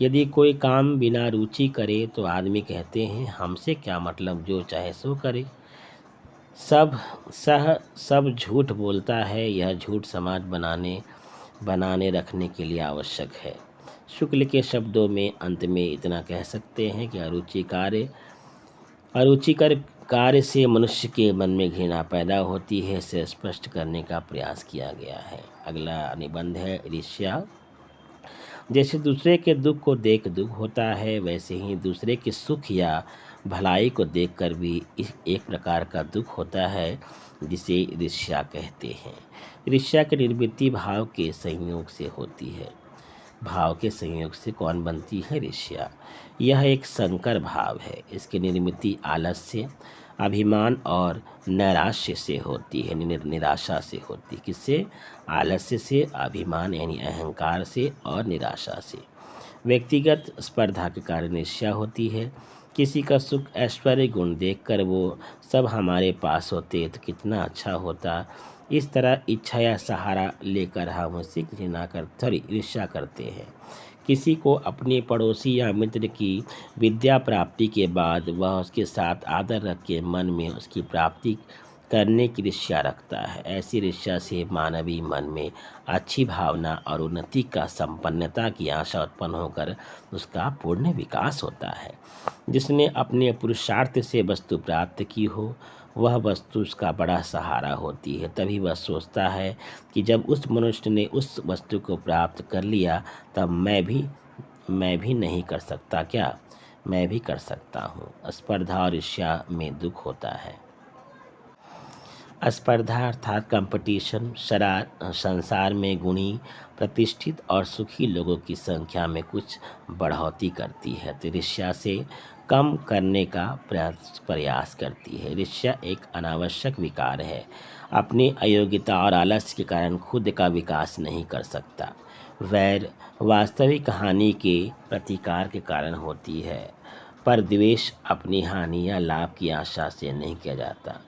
यदि कोई काम बिना रुचि करे तो आदमी कहते हैं हमसे क्या मतलब, जो चाहे सो करे। सब झूठ बोलता है। यह झूठ समाज बनाने रखने के लिए आवश्यक है। शुक्ल के शब्दों में अंत में इतना कह सकते हैं कि अरुचिकर कार्य से मनुष्य के मन में घृणा पैदा होती है, इसे स्पष्ट करने का प्रयास किया गया है। अगला निबंध है ईर्ष्या। जैसे दूसरे के दुख को देख दुख होता है, वैसे ही दूसरे के सुख या भलाई को देखकर भी एक प्रकार का दुख होता है, जिसे ईर्ष्या कहते हैं। ईर्ष्या की निर्वृत्ति भाव के संयोग से होती है। भाव के संयोग से कौन बनती है? ईर्ष्या। यह एक संकर भाव है। इसकी निर्मिति आलस्य, अभिमान और नैराश्य से होती है। निराशा से होती है। किससे? आलस्य से, अभिमान यानी अहंकार से, और निराशा से। व्यक्तिगत स्पर्धा के कारण ईर्ष्या होती है। किसी का सुख ऐश्वर्य गुण देखकर वो सब हमारे पास होते तो कितना अच्छा होता, इस तरह इच्छा या सहारा लेकर हम उससे घृणा कर सॉरी ईर्ष्या करते हैं। किसी को अपने पड़ोसी या मित्र की विद्या प्राप्ति के बाद वह उसके साथ आदर रख के मन में उसकी प्राप्ति करने की ईर्ष्या रखता है। ऐसी ईर्ष्या से मानवीय मन में अच्छी भावना और उन्नति का संपन्नता की आशा उत्पन्न होकर उसका पूर्ण विकास होता है। जिसने अपने पुरुषार्थ से वस्तु प्राप्त की हो वह वस्तु उसका बड़ा सहारा होती है। तभी वह सोचता है कि जब उस मनुष्य ने उस वस्तु को प्राप्त कर लिया तब मैं भी नहीं कर सकता क्या, मैं भी कर सकता हूँ। स्पर्धा और ईर्ष्या में दुख होता है। स्पर्धा अर्थात कंपटीशन संसार में गुणी, प्रतिष्ठित और सुखी लोगों की संख्या में कुछ बढ़ोतरी करती है तो ईर्ष्या से कम करने का प्रयास करती है। ईर्ष्या एक अनावश्यक विकार है, अपनी अयोग्यता और आलस्य के कारण खुद का विकास नहीं कर सकता। वैर वास्तविक हानि के प्रतिकार के कारण होती है, पर द्वेष अपनी हानि या लाभ की आशा से नहीं किया जाता।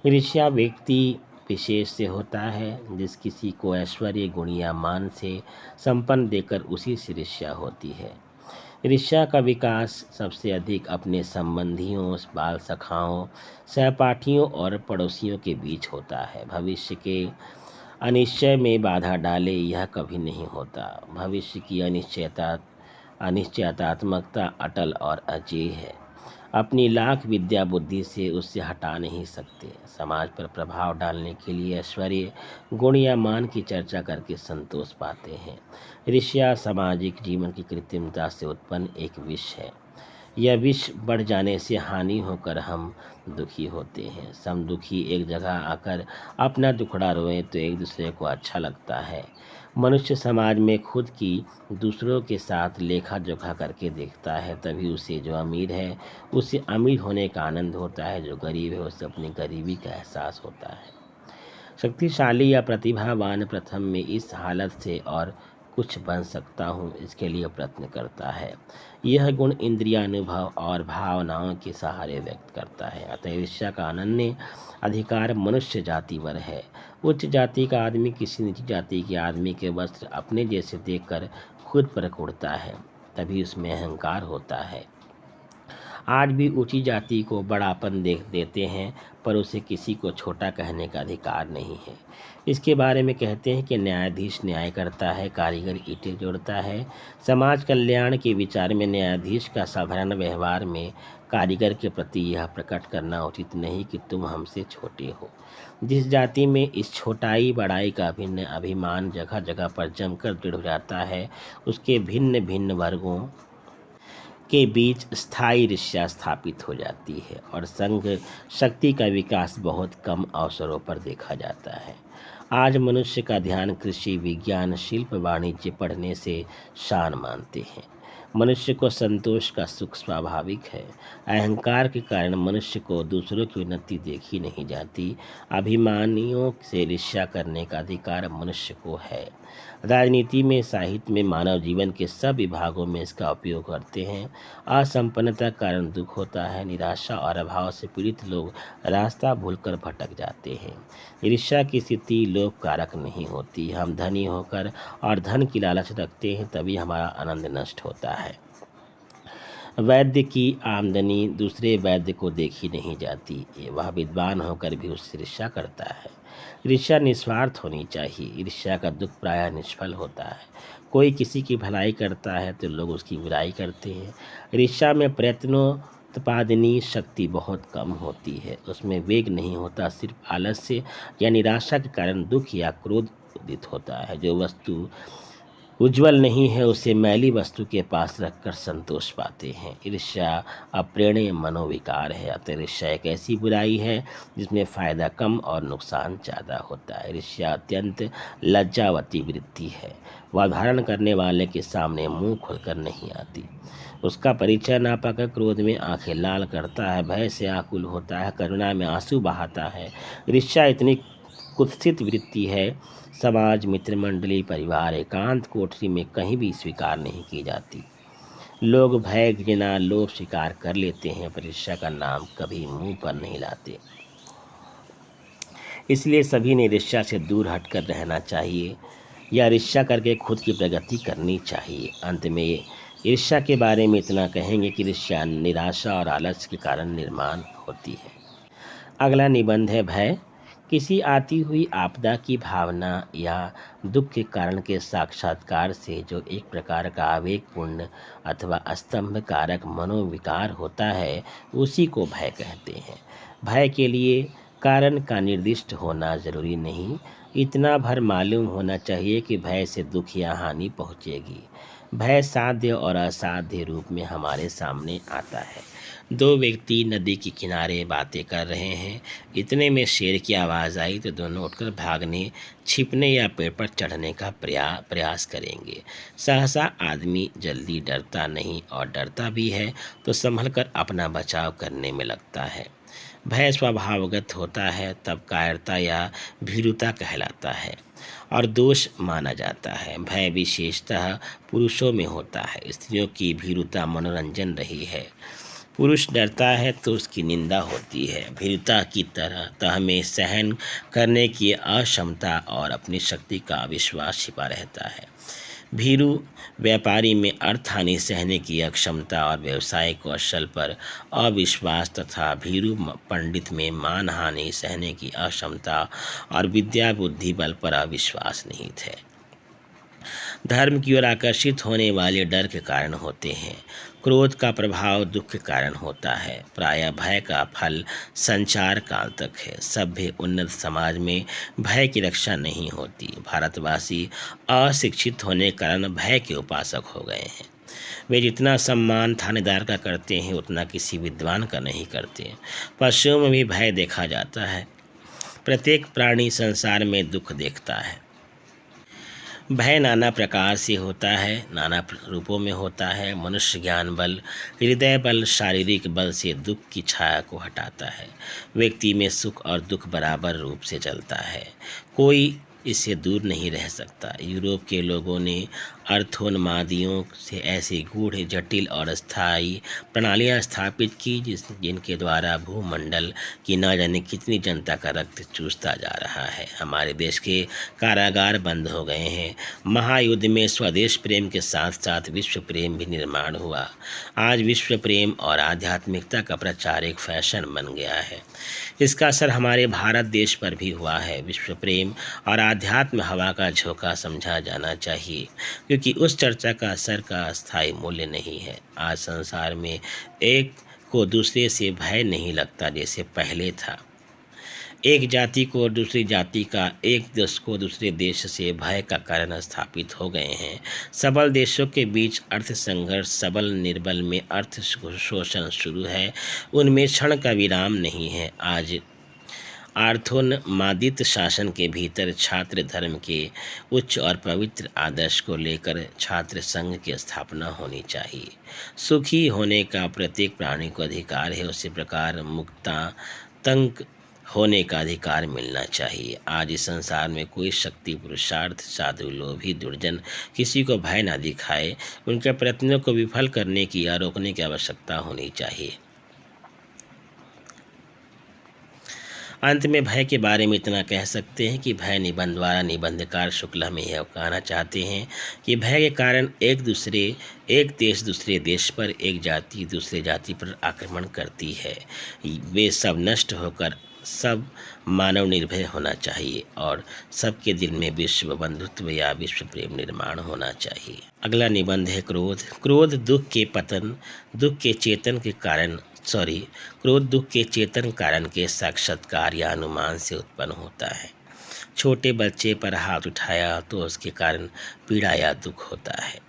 ईर्ष्या व्यक्ति विशेष से होता है। जिस किसी को ऐश्वर्य गुण या मान से संपन्न देकर उसी से ईर्ष्या होती है। ईर्ष्या का विकास सबसे अधिक अपने संबंधियों, बाल सखाओं, सहपाठियों और पड़ोसियों के बीच होता है। भविष्य के अनिश्चय में बाधा डाले यह कभी नहीं होता। भविष्य की अनिश्चयतात्मकता अटल और अजेय है, अपनी लाख विद्या बुद्धि से उससे हटा नहीं सकते। समाज पर प्रभाव डालने के लिए ऐश्वर्य गुण या मान की चर्चा करके संतोष पाते हैं। ईर्ष्या सामाजिक जीवन की कृत्रिमता से उत्पन्न एक विष है। यह विष बढ़ जाने से हानि होकर हम दुखी होते हैं। सम दुखी एक जगह आकर अपना दुखड़ा रोए तो एक दूसरे को अच्छा लगता है। मनुष्य समाज में खुद की दूसरों के साथ लेखा जोखा करके देखता है, तभी उसे जो अमीर है उसे अमीर होने का आनंद होता है, जो गरीब है उसे अपनी गरीबी का एहसास होता है। शक्तिशाली या प्रतिभावान प्रथम में इस हालत से और कुछ बन सकता हूँ इसके लिए प्रयत्न करता है। यह गुण इंद्रियानुभव और भावनाओं के सहारे व्यक्त करता है। अतः ईर्ष्या का अनन्य अधिकार मनुष्य जाति पर है। उच्च जाति का आदमी किसी नीची जाति के आदमी के वस्त्र अपने जैसे देखकर खुद पर कुड़ता है, तभी उसमें अहंकार होता है। आज भी ऊंची जाति को बड़ापन देते हैं, पर उसे किसी को छोटा कहने का अधिकार नहीं है। इसके बारे में कहते हैं कि न्यायाधीश न्याय करता है, कारीगर ईंटें जोड़ता है। समाज कल्याण के विचार में न्यायाधीश का साधारण व्यवहार में कारीगर के प्रति यह प्रकट करना उचित नहीं कि तुम हमसे छोटे हो। जिस जाति में इस छोटाई बड़ाई का भिन्न अभिमान जगह जगह पर जमकर दृढ़ हो जाता है, उसके भिन्न भिन्न वर्गों के बीच स्थायी ईर्ष्या स्थापित हो जाती है और संघ शक्ति का विकास बहुत कम अवसरों पर देखा जाता है। आज मनुष्य का ध्यान कृषि, विज्ञान, शिल्प, वाणिज्य पढ़ने से शान मानते हैं। मनुष्य को संतोष का सुख स्वाभाविक है। अहंकार के कारण मनुष्य को दूसरों की उन्नति देखी नहीं जाती। अभिमानियों से ईर्ष्या करने का अधिकार मनुष्य को है। राजनीति में, साहित्य में, मानव जीवन के सब विभागों में इसका उपयोग करते हैं। असंपन्नता के कारण दुख होता है। निराशा और अभाव से पीड़ित लोग रास्ता भूलकर भटक जाते हैं। ईर्ष्या की स्थिति लोक कारक नहीं होती। हम धनी होकर और धन की लालच रखते हैं, तभी हमारा आनंद नष्ट होता है। वैद्य की आमदनी दूसरे वैद्य को देखी नहीं जाती, वह विद्वान होकर भी उससे ईर्ष्या करता है। ईर्ष्या निस्वार्थ होनी चाहिए। ईर्ष्या का दुख प्रायः निष्फल होता है। कोई किसी की भलाई करता है तो लोग उसकी बुराई करते हैं। ईर्ष्या में प्रयत्नोत्पादनी शक्ति बहुत कम होती है, उसमें वेग नहीं होता, सिर्फ आलस्य या निराशा के कारण दुख या क्रोध उदित होता है। जो वस्तु उज्ज्वल नहीं है उसे मैली वस्तु के पास रखकर संतोष पाते हैं। ईर्ष्या अप्रेरणीय मनोविकार है। अतः ईर्ष्या एक ऐसी बुराई है जिसमें फायदा कम और नुकसान ज़्यादा होता है। ईर्ष्या अत्यंत लज्जावती वृत्ति है। वह धारण करने वाले के सामने मुंह खोलकर नहीं आती। उसका परिचय ना पाकर क्रोध में आंखें लाल करता है, भय से आकुल होता है, करुणा में आंसू बहाता है। ईर्ष्या इतनी कुत्सित वृत्ति है। समाज, मित्र मंडली, परिवार, एकांत कोठरी में कहीं भी स्वीकार नहीं की जाती। लोग भय, घृणा, लोभ स्वीकार कर लेते हैं, पर ईर्ष्या का नाम कभी मुंह पर नहीं लाते। इसलिए सभी ने ईर्ष्या से दूर हटकर रहना चाहिए या ईर्ष्या करके खुद की प्रगति करनी चाहिए। अंत में ईर्ष्या के बारे में इतना कहेंगे कि ईर्ष्या निराशा और आलस्य के कारण निर्माण होती है। अगला निबंध है भय। किसी आती हुई आपदा की भावना या दुख के कारण के साक्षात्कार से जो एक प्रकार का आवेगपूर्ण अथवा स्तंभकारक मनोविकार होता है, उसी को भय कहते हैं। भय के लिए कारण का निर्दिष्ट होना जरूरी नहीं, इतना भर मालूम होना चाहिए कि भय से दुख या हानि पहुँचेगी। भय साध्य और असाध्य रूप में हमारे सामने आता है। दो व्यक्ति नदी के किनारे बातें कर रहे हैं। इतने में शेर की आवाज़ आई तो दोनों उठकर भागने, छिपने या पेड़ पर चढ़ने का प्रयास करेंगे। सहसा आदमी जल्दी डरता नहीं और डरता भी है तो संभल कर अपना बचाव करने में लगता है। भय स्वभावगत होता है, तब कायरता या भीरुता कहलाता है और दोष माना जाता है। भय विशेषतः पुरुषों में होता है। स्त्रियों की भीरुता मनोरंजन रही है। पुरुष डरता है तो उसकी निंदा होती है। भीरुता की तह में सहन करने की अक्षमता और अपनी शक्ति का अविश्वास छिपा रहता है। भीरु व्यापारी में अर्थहानि सहने की अक्षमता और व्यवसायिक कौशल पर अविश्वास तथा भीरु पंडित में मानहानि सहने की अक्षमता और विद्या बुद्धि बल पर अविश्वास निहित है। धर्म की ओर आकर्षित होने वाले डर के कारण होते हैं। क्रोध का प्रभाव दुख के कारण होता है। प्रायः भय का फल संचार काल तक है। सभ्य उन्नत समाज में भय की रक्षा नहीं होती। भारतवासी अशिक्षित होने के कारण भय के उपासक हो गए हैं। वे जितना सम्मान थानेदार का करते हैं उतना किसी विद्वान का नहीं करते। पशुओं में भी भय देखा जाता है। प्रत्येक प्राणी संसार में दुख देखता है। भय नाना प्रकार से होता है, नाना रूपों में होता है। मनुष्य ज्ञान बल, हृदय बल, शारीरिक बल से दुख की छाया को हटाता है। व्यक्ति में सुख और दुख बराबर रूप से चलता है, कोई इससे दूर नहीं रह सकता। यूरोप के लोगों ने अर्थोन्मादियों से ऐसी गूढ़, जटिल और अस्थायी प्रणालियाँ स्थापित की जिनके द्वारा भूमंडल की न जाने कितनी जनता का रक्त चूसता जा रहा है। हमारे देश के कारागार बंद हो गए हैं। महायुद्ध में स्वदेश प्रेम के साथ साथ विश्व प्रेम भी निर्माण हुआ। आज विश्व प्रेम और आध्यात्मिकता का प्रचार एक फैशन बन गया है। इसका असर हमारे भारत देश पर भी हुआ है। विश्व प्रेम और आध्यात्म हवा का झोंका समझा जाना चाहिए, क्योंकि उस चर्चा का असर का स्थायी मूल्य नहीं है। आज संसार में एक को दूसरे से भय नहीं लगता जैसे पहले था। एक जाति को दूसरी जाति का, एक देश को दूसरे देश से भय का कारण स्थापित हो गए हैं। सबल देशों के बीच अर्थ संघर्ष, सबल निर्बल में अर्थ शोषण शुरू है। उनमें क्षण का विराम नहीं है। आज आर्थोन्मादित शासन के भीतर छात्र धर्म के उच्च और पवित्र आदर्श को लेकर छात्र संघ की स्थापना होनी चाहिए। सुखी होने का प्रत्येक प्राणी को अधिकार है, उसी प्रकार मुक्तांक होने का अधिकार मिलना चाहिए। आज इस संसार में कोई शक्ति, पुरुषार्थ, साधु, लोभी, दुर्जन किसी को भय न दिखाए। उनके प्रयत्नों को विफल करने की या रोकने की आवश्यकता होनी चाहिए। अंत में भय के बारे में इतना कह सकते हैं कि भय निबंध द्वारा निबंधकार शुक्ल हमें यह कहना चाहते हैं कि भय के कारण एक देश दूसरे देश पर, एक जाति दूसरे जाति पर आक्रमण करती है। वे सब नष्ट होकर सब मानव निर्भय होना चाहिए और सबके दिल में विश्व बंधुत्व या विश्व प्रेम निर्माण होना चाहिए। अगला निबंध है क्रोध। क्रोध दुख के चेतन कारण के साक्षात्कार या अनुमान से उत्पन्न होता है। छोटे बच्चे पर हाथ उठाया तो उसके कारण पीड़ा या दुख होता है।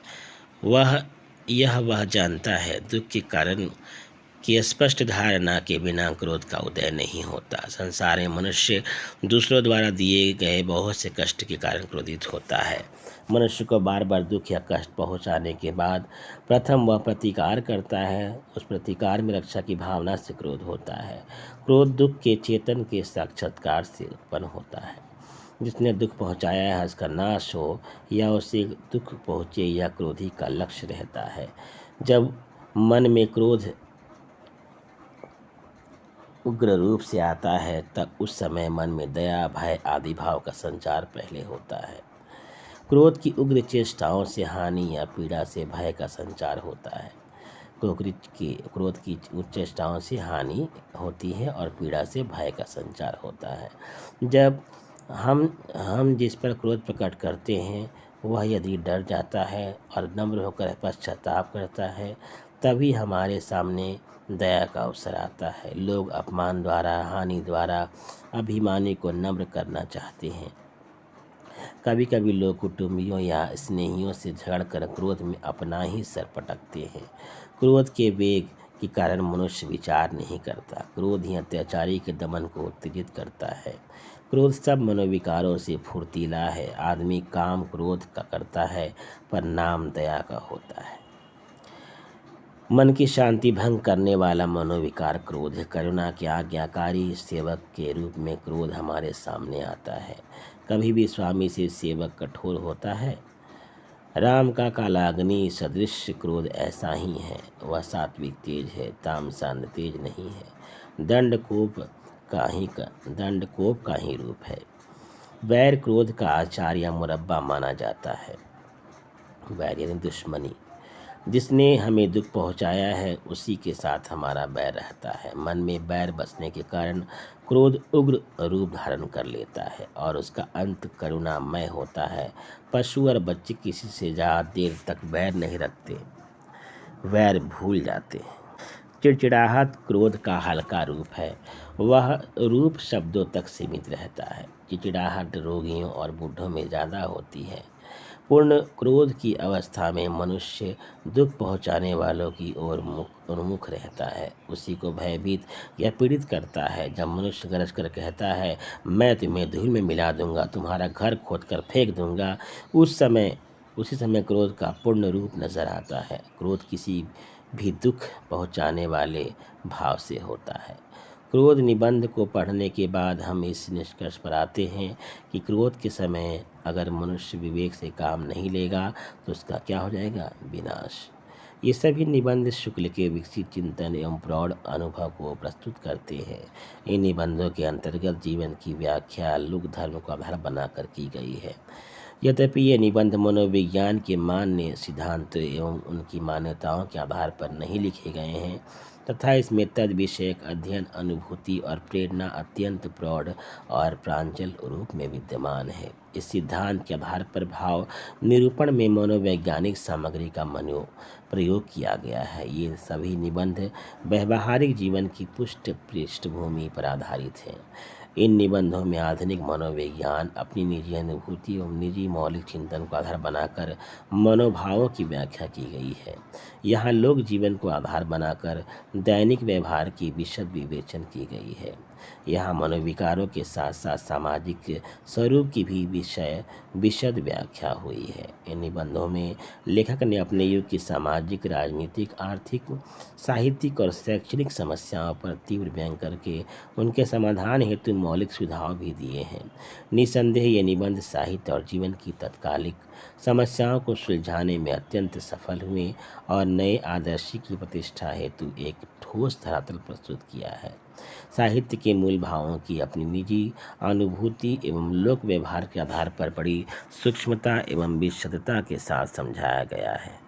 वह जानता है दुख के कारण की स्पष्ट धारणा के बिना क्रोध का उदय नहीं होता। संसार में मनुष्य दूसरों द्वारा दिए गए बहुत से कष्ट के कारण क्रोधित होता है। मनुष्य को बार बार दुख या कष्ट पहुंचाने के बाद प्रथम वह प्रतिकार करता है। उस प्रतिकार में रक्षा की भावना से क्रोध होता है। क्रोध दुख के चेतन के साक्षात्कार से उत्पन्न होता है। जिसने दुख पहुँचाया है उसका नाश हो या उसे दुख पहुँचे, यह क्रोधी का लक्ष्य रहता है। जब मन में क्रोध उग्र रूप से आता है तब उस समय मन में दया, भय आदि भाव का संचार पहले होता है। क्रोध की उग्र चेष्टाओं से हानि या पीड़ा से भय का संचार होता है। क्रोध की उच्च चेष्टाओं से हानि होती है और पीड़ा से भय का संचार होता है। जब हम जिस पर क्रोध प्रकट करते हैं वह यदि डर जाता है और नम्र होकर पश्चाताप करता है, तभी हमारे सामने दया का अवसर आता है। लोग अपमान द्वारा, हानि द्वारा अभिमानी को नम्र करना चाहते हैं। कभी कभी लोग कुटुंबियों या स्नेहियों से झगड़कर क्रोध में अपना ही सर पटकते हैं। क्रोध के वेग के कारण मनुष्य विचार नहीं करता। क्रोध ही अत्याचारी के दमन को उत्तेजित करता है। क्रोध सब मनोविकारों से फुर्तीला है। आदमी काम क्रोध का करता है पर नाम दया का होता है। मन की शांति भंग करने वाला मनोविकार क्रोध है। करुणा के आज्ञाकारी सेवक के रूप में क्रोध हमारे सामने आता है। कभी भी स्वामी से सेवक कठोर होता है। राम का कालाग्नि सदृश क्रोध ऐसा ही है। वह सात्विक तेज है, तामसांध तेज नहीं है। दंड कोप का ही रूप है। वैर क्रोध का आचार या मुरब्बा माना जाता है। वैर यानी दुश्मनी। जिसने हमें दुख पहुंचाया है उसी के साथ हमारा बैर रहता है। मन में बैर बसने के कारण क्रोध उग्र रूप धारण कर लेता है और उसका अंत करुणामय होता है। पशु और बच्चे किसी से ज़्यादा देर तक बैर नहीं रखते, वैर भूल जाते हैं। चिड़चिड़ाहट क्रोध का हल्का रूप है। वह रूप शब्दों तक सीमित रहता है। चिड़चिड़ाहट रोगियों और बूढ़ों में ज़्यादा होती है। पूर्ण क्रोध की अवस्था में मनुष्य दुख पहुंचाने वालों की ओर उन्मुख रहता है, उसी को भयभीत या पीड़ित करता है। जब मनुष्य गरज कर कहता है मैं तुम्हें धूल में मिला दूंगा, तुम्हारा घर खोद कर फेंक दूंगा, उसी समय क्रोध का पूर्ण रूप नजर आता है। क्रोध किसी भी दुख पहुंचाने वाले भाव से होता है। क्रोध निबंध को पढ़ने के बाद हम इस निष्कर्ष पर आते हैं कि क्रोध के समय अगर मनुष्य विवेक से काम नहीं लेगा तो उसका क्या हो जाएगा? विनाश। ये सभी निबंध शुक्ल के विकसित चिंतन एवं प्रौढ़ अनुभव को प्रस्तुत करते हैं। इन निबंधों के अंतर्गत जीवन की व्याख्या लुक धर्म को आधार बनाकर की गई है। यद्यपि ये निबंध मनोविज्ञान के मान्य सिद्धांत एवं उनकी मान्यताओं के आधार पर नहीं लिखे गए हैं तथा इसमें तद विषयक अध्ययन, अनुभूति और प्रेरणा अत्यंत प्रौढ़ और प्रांजल रूप में विद्यमान है। इस सिद्धांत के आधार पर भाव निरूपण में मनोवैज्ञानिक सामग्री का प्रयोग किया गया है। ये सभी निबंध व्यवहारिक जीवन की पृष्ठभूमि पर आधारित हैं। इन निबंधों में आधुनिक मनोविज्ञान अपनी निजी अनुभूति एवं निजी मौलिक चिंतन को आधार बनाकर मनोभावों की व्याख्या की गई है। यहाँ लोक जीवन को आधार बनाकर दैनिक व्यवहार की विशद विवेचन की गई है। यहाँ मनोविकारों के साथ साथ सामाजिक स्वरूप की भी विशद व्याख्या हुई है। इन निबंधों में लेखक ने अपने युग की सामाजिक, राजनीतिक, आर्थिक, साहित्यिक और शैक्षणिक समस्याओं पर तीव्र व्यंग करके उनके समाधान हेतु मौलिक सुझाव भी दिए हैं। निसंदेह ये निबंध साहित्य और जीवन की तत्कालिक समस्याओं को सुलझाने में अत्यंत सफल हुए और नए आदर्श की प्रतिष्ठा हेतु एक ठोस धरातल प्रस्तुत किया है। साहित्य के मूल भावों की अपनी निजी अनुभूति एवं लोक व्यवहार के आधार पर बड़ी सूक्ष्मता एवं विशदता के साथ समझाया गया है।